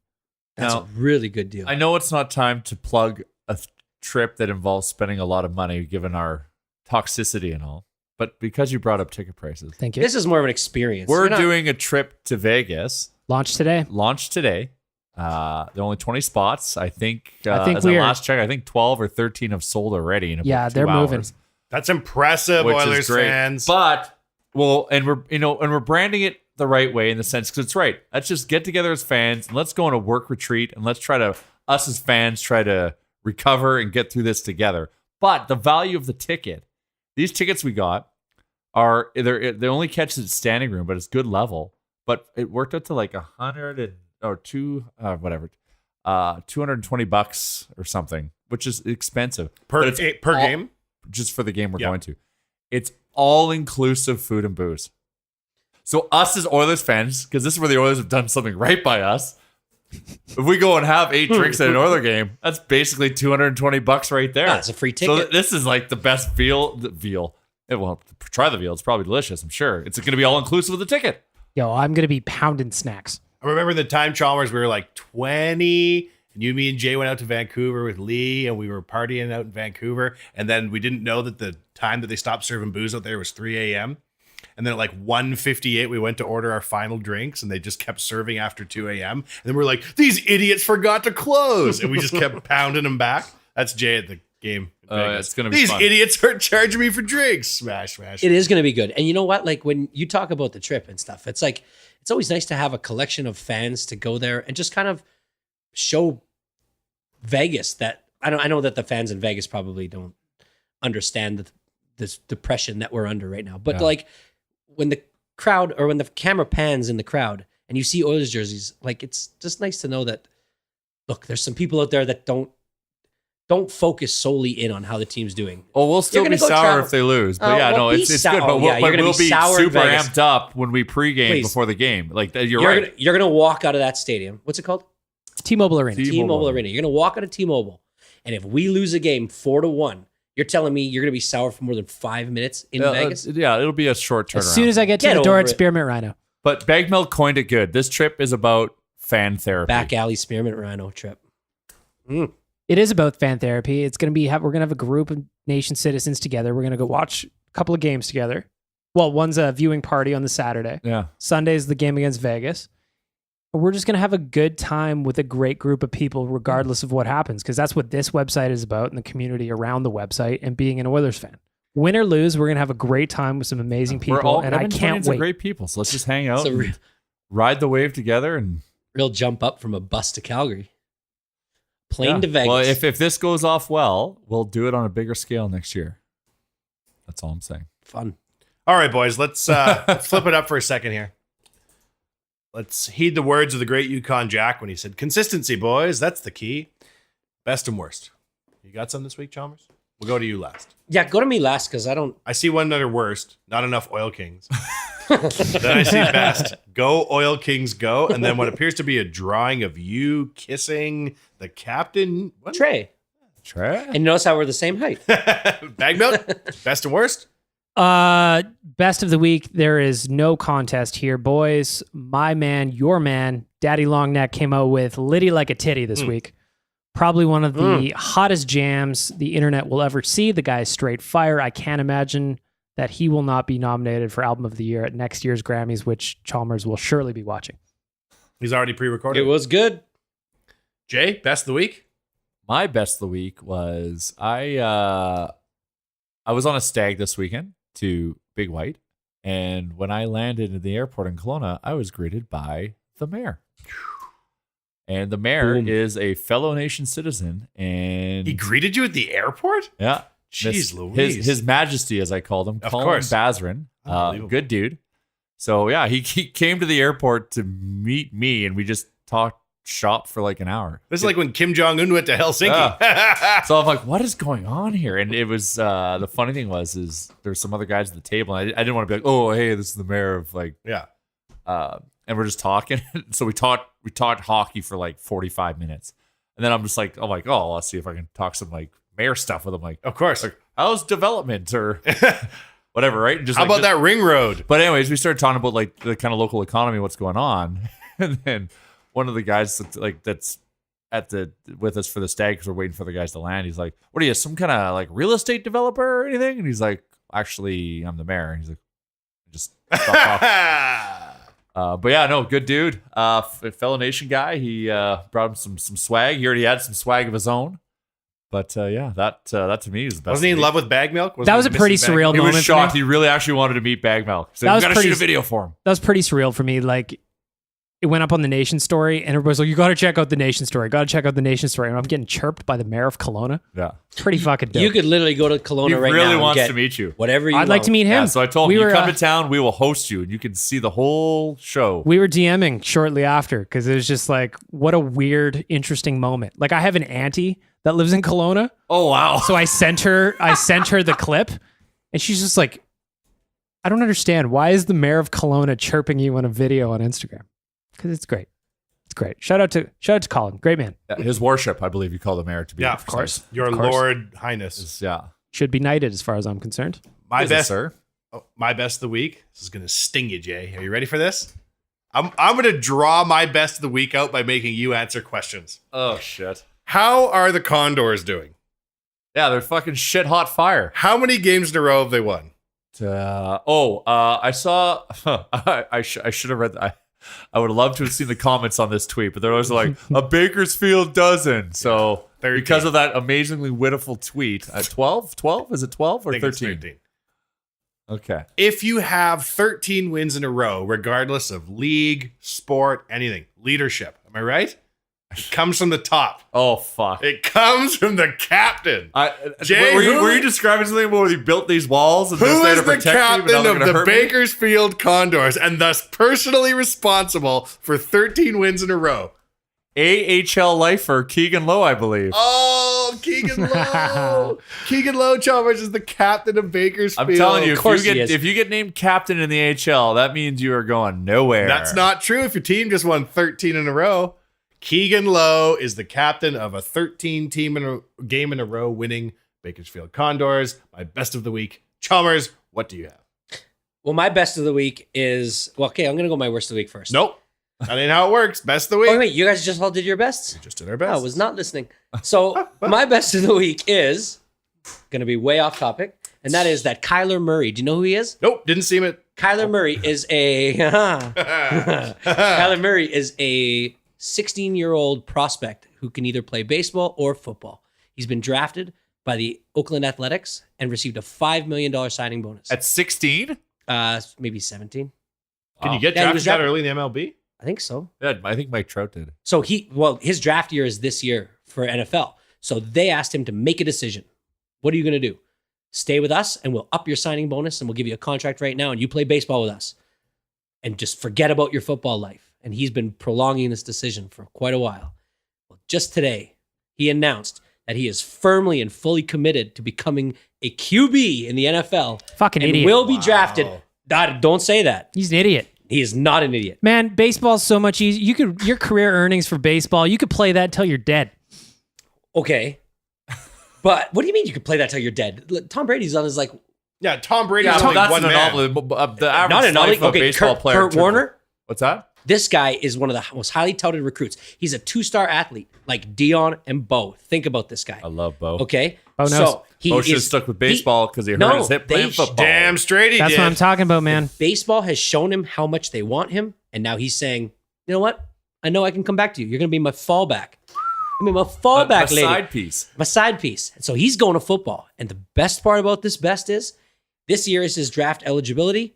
That's Now, a really good deal. I know it's not time to plug a trip that involves spending a lot of money, given our toxicity and all. But because you brought up ticket prices, Thank you. This is more of an experience. we're You're not- doing a trip to Vegas. Launch today. Launched today. There are only 20 spots. I think. I think as I we are- last check, I think 12 or 13 have sold already. In about Yeah, 2 they're moving. hours, That's impressive, which Oilers is great. fans. But and we're branding it the right way in the sense because it's right. Let's just get together as fans and let's go on a work retreat and let's us as fans try to recover and get through this together. But the value of the ticket, these tickets we got they only catch it standing room, but it's good level. But it worked out to like $220 or something, which is expensive per game, just for the game we're going to. It's all inclusive food and booze. So us as Oilers fans, because this is where the Oilers have done something right by us. If we go and have 8 drinks at an Oiler game, that's basically $220 right there. That's a free ticket. So this is like the best veal. Well, try the veal. It's probably delicious. I'm sure it's going to be all inclusive of the ticket. Yo, I'm going to be pounding snacks. I remember the time, Chalmers, we were like 20, and you, me, and Jay went out to Vancouver with Lee, and we were partying out in Vancouver, and then we didn't know that the time that they stopped serving booze out there was 3 a.m., and then at like 1:58, we went to order our final drinks, and they just kept serving after 2 a.m., and then we're like, these idiots forgot to close, and we just kept pounding them back. That's Jay at the game. It's going to be These fun. idiots are charging me for drinks. Smash. It is going to be good. And you know what? Like when you talk about the trip and stuff, it's like, it's always nice to have a collection of fans to go there and just kind of show Vegas that I know that the fans in Vegas probably don't understand this depression that we're under right now. But like when the crowd or when the camera pans in the crowd and you see Oilers jerseys, like it's just nice to know that, look, there's some people out there that don't focus solely in on how the team's doing. Oh, we'll still be sour if they lose. But it's good. But we'll be super amped up when we pregame before the game. Like you're right. You're going to walk out of that stadium. What's it called? T-Mobile Arena. T-Mobile Arena. You're going to walk out of T-Mobile. And if we lose a game 4-1, you're telling me you're going to be sour for more than 5 minutes in Vegas? Yeah, it'll be a short turnaround. As soon as I get to the door at Spearmint Rhino. But Bagmilk coined it good. This trip is about fan therapy. Back alley Spearmint Rhino trip. It is about fan therapy. It's going to be we're going to have a group of nation citizens together. We're going to go watch a couple of games together. Well, one's a viewing party on the Saturday. Yeah. Sunday's the game against Vegas. We're just going to have a good time with a great group of people, regardless of what happens, because that's what this website is about and the community around the website and being an Oilers fan. Win or lose, we're going to have a great time with some amazing people, and I can't wait. Great people, so let's just hang out, and ride the wave together, and real jump up from a bus to Calgary. Plane to Vegas. Well, if this goes off well, we'll do it on a bigger scale next year. That's all I'm saying. Fun. All right, boys, let's flip it up for a second here. Let's heed the words of the great Yukon Jack when he said, consistency, boys, that's the key. Best and worst. You got some this week, Chalmers? We'll go to you last. Yeah, go to me last because I see one under worst, not enough Oil Kings. Then I see best. Go, Oil Kings, go. And then what appears to be a drawing of you kissing the captain. What? Trey. And notice how we're the same height. Bag milk? Best and worst? Best of the week. There is no contest here, boys. My man, your man, Daddy Longneck came out with Liddy Like a Titty this week. Probably one of the hottest jams the internet will ever see. The guy is straight fire. I can't imagine that he will not be nominated for Album of the Year at next year's Grammys, which Chalmers will surely be watching. He's already pre-recorded. It was good. Jay, best of the week? My best of the week was I was on a stag this weekend to Big White, and when I landed in the airport in Kelowna, I was greeted by the mayor. And the mayor is a fellow nation citizen, and he greeted you at the airport? Yeah. Jeez Louise. His Majesty, as I called him, of Colin course. Bazrin. Good dude. So yeah, he came to the airport to meet me, and we just talked shop for like an hour. This is like when Kim Jong-un went to Helsinki. So I'm like, what is going on here? And it was the funny thing is there's some other guys at the table, and I didn't want to be like, oh hey, this is the mayor of like and we're just talking. So we talked hockey for like 45 minutes, and then I'm like, oh, let's see if I can talk some like mayor stuff with him. Like, of course, like, how's development or whatever, right? And just how about that ring road? But anyways, we started talking about like the kind of local economy, what's going on, and then one of the guys that's with us for the stag, because we're waiting for the guys to land. He's like, "What are you, some kind of like real estate developer or anything?" And he's like, "Actually, I'm the mayor." And he's like, "Just stop talking." But yeah, no, good dude. Fellow nation guy. He brought him some swag. He already had some swag of his own. But yeah, that to me is the best. Wasn't he in of love with bag milk? That was a pretty surreal He moment. was for me. shocked. He really actually wanted to meet Bag Milk. So That we was got to pretty- shoot a video for him. That was pretty surreal for me. Like, it went up on the Nation story, and everybody's like, "You got to check out the Nation story. Got to check out the Nation story." And I'm getting chirped by the mayor of Kelowna. Yeah. Pretty fucking dope. You could literally go to Kelowna He right now. really and wants get to meet you. Whatever you I'd like want. to meet him. Yeah, so I told him, We you were, come to town, we will host you, and you can see the whole show. We were DMing shortly after because it was just like, what a weird, interesting moment. Like, I have an auntie that lives in Kelowna, Oh, wow. so I sent her the clip, and she's just like, I don't understand. Why is the mayor of Kelowna chirping you on a video on Instagram? Because it's great. It's great. Shout out to Colin. Great man. Yeah, his worship, I believe you call the mayor to be. Yeah, of course. Your Of course. Lord Highness. Is, yeah. Should be knighted as far as I'm concerned. My Is it, best, sir. my best of the week. This is gonna sting you, Jay. Are you ready for this? I'm gonna draw my best of the week out by making you answer questions. Oh, shit. How are the Condors doing? Yeah, they're fucking shit hot fire. How many games in a row have they won? I saw. I should have read that. I would love to have seen the comments on this tweet, but there was like a Bakersfield dozen. So 13. because of that amazingly wonderful tweet, 12? 12? Is it 12 or I think it's 13? Okay. If you have 13 wins in a row, regardless of league, sport, anything, leadership, am I right? It comes from the top. Oh fuck. It comes from the captain. Jay, were who- you describing something where he built these walls and Who just there is to the protect me, but now captain they're of gonna the hurt me? Bakersfield Condors and thus personally responsible for 13 wins in a row? AHL lifer Keegan Lowe, I believe. Oh, Keegan Lowe. Keegan Lowe Chalmers is the captain of Bakersfield. I'm telling you, course he is. if you get named captain in the AHL, that means you are going nowhere. That's not true if your team just won 13 in a row. Keegan Lowe is the captain of a 13 game in a row winning Bakersfield Condors. My best of the week. Chalmers, what do you have? Well, my best of the week is okay. I'm gonna go my worst of the week first. Nope. That ain't how it works. Best of the week. Oh wait, you guys just all did your bests. We just did our I best. was not listening. So my best of the week is gonna be way off topic, and that is that Kyler Murray. Do you know who he is? Nope. Didn't see him at. Kyler Murray is a Kyler Murray is a 16-year-old prospect who can either play baseball or football. He's been drafted by the Oakland Athletics and received a $5 million signing bonus. At 16? Maybe 17. Can you get Yeah, he was drafted that drafted- early in the MLB? I think so. Yeah, I think Mike Trout did. So his draft year is this year for NFL. So they asked him to make a decision. What are you going to do? Stay with us and we'll up your signing bonus and we'll give you a contract right now and you play baseball with us. And just forget about your football life. And he's been prolonging this decision for quite a while. Well, just today, he announced that he is firmly and fully committed to becoming a QB in the NFL. Fucking and idiot. will be drafted. Don't say that. He's an idiot. He is not an idiot. Man, baseball's so much easier. Your career earnings for baseball, you could play that till you're dead. Okay. But what do you mean you could play that till you're dead? Tom Brady's on his like Yeah, Tom Brady's Yeah, only that's one an man. anomaly. The average not an life anomaly. of a Okay, baseball Kurt player. Warner. What's that? This guy is one of the most highly touted recruits. He's a 2-star athlete like Dion and Bo. Think about this guy. I love Bo. Okay. Bo knows. So he Bo should have is stuck with baseball because he hurt his hip playing football. Damn straight he That's did. what I'm talking about, man. Baseball has shown him how much they want him, and now he's saying, "You know what? I know I can come back to you. You're going to be my fallback. I mean, my fallback a lady, side piece. my side piece." And so he's going to football. And the best part about this is this year is his draft eligibility.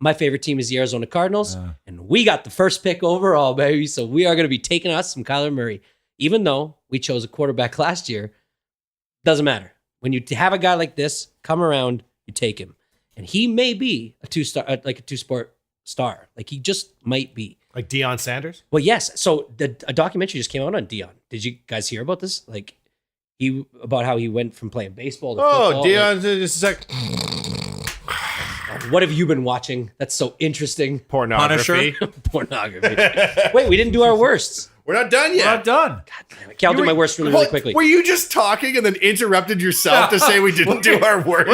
My favorite team is the Arizona Cardinals, and we got the first pick overall, baby. So we are going to be taking us some Kyler Murray, even though we chose a quarterback last year. Doesn't matter. When you have a guy like this come around, you take him, and he may be a 2-star, like a 2-sport star. Like he just might be. Like Deion Sanders? Well, yes. So a documentary just came out on Dion. Did you guys hear about this? Like about how he went from playing baseball to football. Oh, Deion, just a sec. What have you been watching? That's so interesting. Pornography. Pornography. Wait, we didn't do our worsts. We're not done yet. We're not done. Okay, I'll do my worst really, really quickly. Were you just talking and then interrupted yourself to say we didn't do our worst?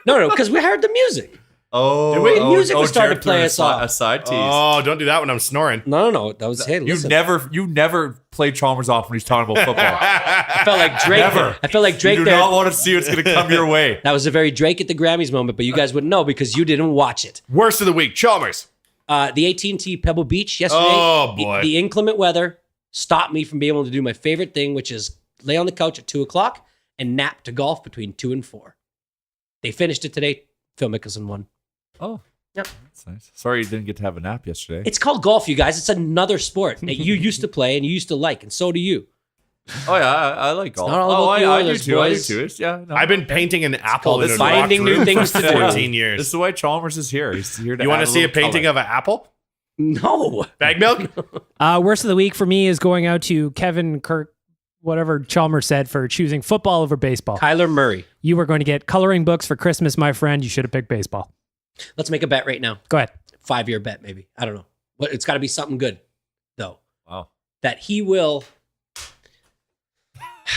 No, because we heard the music. Oh, The music was starting to Jared play threw us a off. A side tease. Oh, don't do that when I'm snoring. No. That was, hey, You listen. never played Chalmers off when he's talking about football. I felt like Drake. Never. I felt like Drake You do there. not want to see what's going to come your way. That was a very Drake at the Grammys moment, but you guys wouldn't know because you didn't watch it. Worst of the week, Chalmers. The AT&T Pebble Beach yesterday. Oh, boy. The inclement weather stopped me from being able to do my favorite thing, which is lay on the couch at 2:00 and nap to golf between 2 and 4. They finished it today. Phil Mickelson won. Oh, Yep. that's nice. Sorry you didn't get to have a nap yesterday. It's called golf, you guys. It's another sport that you used to play and you used to like, and so do you. Oh yeah, I like golf. not all about the I do Oilers, too. boys. I do too. It's, yeah, no. I've been painting an apple called in a finding new things for to do. 14 years. This is why Chalmers is here. He's here to You want add to see a little painting color. of an apple? No. Bag milk? Worst of the week for me is going out to Kevin Kirk, whatever Chalmers said, for choosing football over baseball. Kyler Murray. You were going to get coloring books for Christmas, my friend. You should have picked baseball. Let's make a bet right now. Go ahead. 5-year bet, maybe. I don't know. But it's got to be something good, though. Wow. That he will.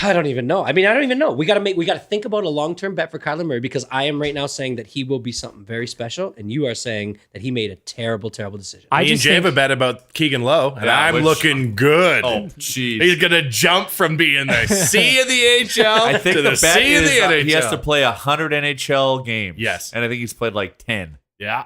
I don't even know. I mean, I don't even know. We got to think about a long-term bet for Kyler Murray, because I am right now saying that he will be something very special, and you are saying that he made a terrible, terrible decision. I Me and just Jay have think- a bet about Keegan Lowe, and Yeah, I'm which- looking good. Oh, jeez. He's going to jump from being the C of the AHL I think to the the bet C of is the NHL. he has to play 100 NHL games. Yes. And I think he's played like 10. Yeah.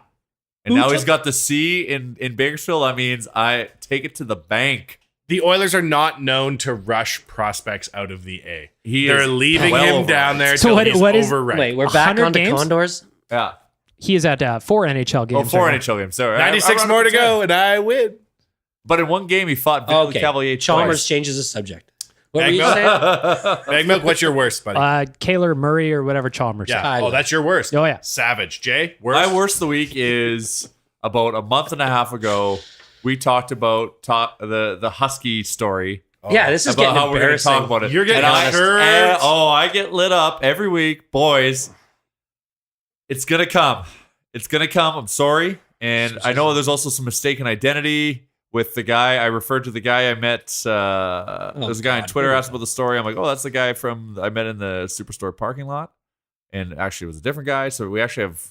And now he's got the C in Bakersfield. That means I take it to the bank. The Oilers are not known to rush prospects out of the A. He They're is leaving well him overrated. down there So till what- he's what is- overrated. Wait, we're back 100 on to games? Condors? Yeah. He is at 4 NHL Oh, games. 4 right now. NHL games. Sorry. 96 I more to rounded go, and I win. But in one game, he fought Vince Okay. Cavalier Chalmers twice. changes the subject. What were Bag you milk? saying? Bag Milk, what's your worst, buddy? Kaler Murray or whatever Chalmers said. Yeah. Oh, that's your worst. Oh, yeah. Savage. Jay, worst? My worst of the week is about a month and a half ago. We talked about the Husky story. Yeah, this is About getting how we're going to embarrassing. talk about it. You're getting And I- hurt. I get lit up every week. Boys, it's going to come. It's going to come. I'm sorry. And I know there's also some mistaken identity with the guy. I referred to the guy I met. There's a guy on God. Twitter asked about the story. I'm like, oh, that's the guy from I met in the Superstore parking lot. And actually, it was a different guy. So we actually have,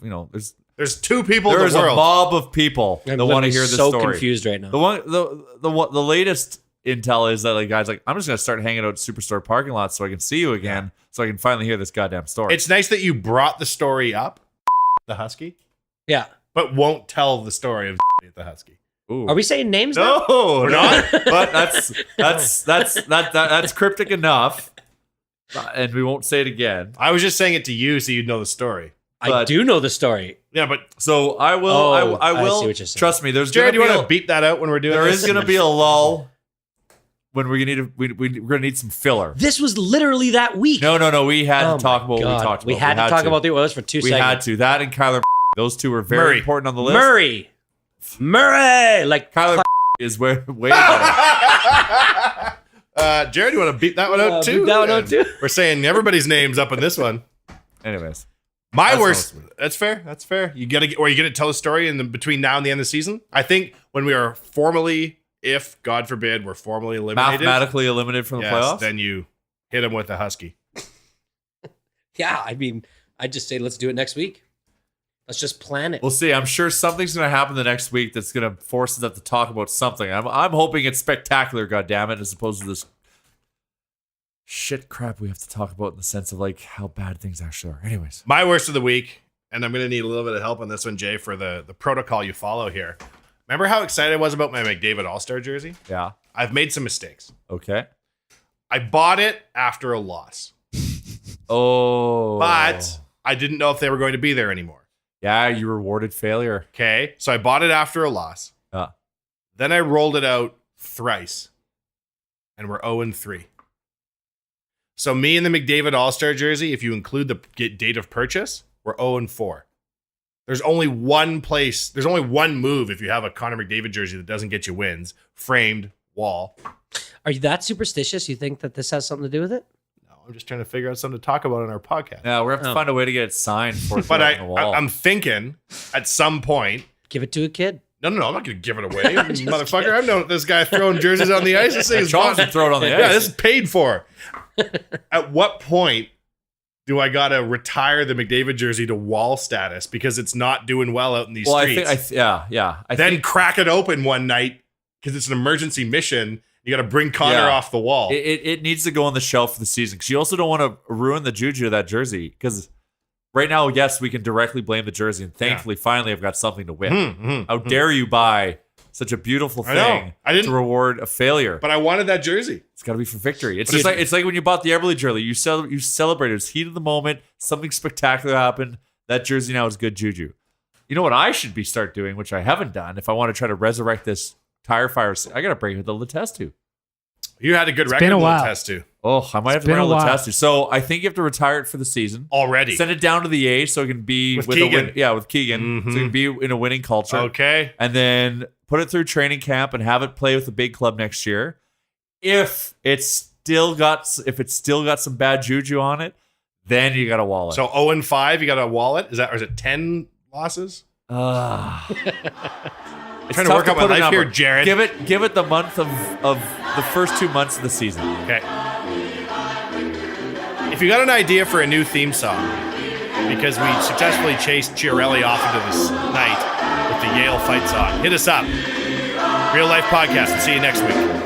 There's two people in there's the a world. mob of people I'm that want to literally hear this so story. confused right now. The latest intel is that like guys like I'm just gonna start hanging out at Superstore parking lots so I can see you again, so I can finally hear this goddamn story. It's nice that you brought the story up, the Husky, Yeah. but won't tell the story of the Husky. Ooh. Are we saying names now? No, We're not? But that's cryptic enough, and we won't say it again. I was just saying it to you so you'd know the story. I But- do know the story. Yeah, but So I will. Oh, I I will. see what you're saying. Trust me. There's Jared, gonna you be want to beep that out when we're doing there this? is gonna be a lull when we're gonna need some filler. This was literally that week. No. We had Oh to talk my about what we God. talked about. We had to talk about the Oilers for 2 We seconds. had to. That and Kyler. Those two were very Murray. important on the list. Murray! Like, Kyler is way better. Jared, you want to beat that one out too? beat that one out too? We're saying everybody's names up in this one. Anyways, My That's worst. awesome. That's fair. That's fair. You gotta, or you gonna tell a story in the between now and the end of the season. I think when we are formally, if God forbid, we're formally eliminated, mathematically eliminated from the yes, playoffs. then you hit him with a Husky. yeah, I mean, I'd just say let's do it next week. Let's just plan it. We'll see. I'm sure something's going to happen the next week that's going to force us to have to talk about something. I'm hoping it's spectacular, goddammit, as opposed to this shit crap we have to talk about in the sense of like how bad things actually are. Anyways, My worst of the week, and I'm gonna need a little bit of help on this one, Jay, for the protocol you follow here. Remember how excited I was about my McDavid All-Star jersey? yeah, I've made some mistakes. okay. I bought it after a loss, Oh, but I didn't know if they were going to be there anymore. yeah, you rewarded failure. Okay, so I bought it after a loss. Then I rolled it out thrice, and we're 0-3. So me and the McDavid All-Star jersey, if you include the date of purchase, we're 0-4. There's only one place, there's only one move if you have a Connor McDavid jersey that doesn't get you wins. Framed wall. Are you that superstitious? You think that this has something to do with it? No, I'm just trying to figure out something to talk about on our podcast. Yeah, we have to find a way to get it signed for But on the wall. I'm thinking at some point, Give it to a kid. no, I'm not going to give it away, motherfucker. I've known this guy throwing jerseys on the ice. This thing is Charles bought- would throw it on the Yeah, ice. this is paid for. At what point do I gotta retire the McDavid jersey to wall status because it's not doing well out in these well, streets? I think, yeah. I then think crack it open one night because it's an emergency mission. You got to bring Connor Yeah. off the wall. it needs to go on the shelf for the season because you also don't want to ruin the juju of that jersey. Because right now, yes, we can directly blame the jersey, and thankfully, finally, I've got something to win. How dare you buy such a beautiful I know. thing I didn't- to reward a failure. But I wanted that jersey. It's got to be for victory. It's But just like it's like when you bought the Everly jersey. You celebrated. It was heat of the moment. Something spectacular happened. That jersey now is good juju. You know what I should start doing, which I haven't done. If I want to try to resurrect this tire fire, I got to bring it to the test too. You had a good record been a with while. test too. Oh, I might have to been bring a it to the while. test too. So I think you have to retire it for the season. Already. Send it down to the A so it can be With a Keegan. with Keegan. So it can be in a winning culture. Okay. And then put it through training camp and have it play with the big club next year. If it's still got some bad juju on it, then you got a wallet. So 0-5, you got a wallet? Or is it 10 losses? It's Trying to work out my put a life here, number. Jared. Give it the month of the first 2 months of the season. Okay. If you got an idea for a new theme song, because we successfully chased Chiarelli off into this night with the Yale fight song, hit us up. Real Life Podcast. We'll see you next week.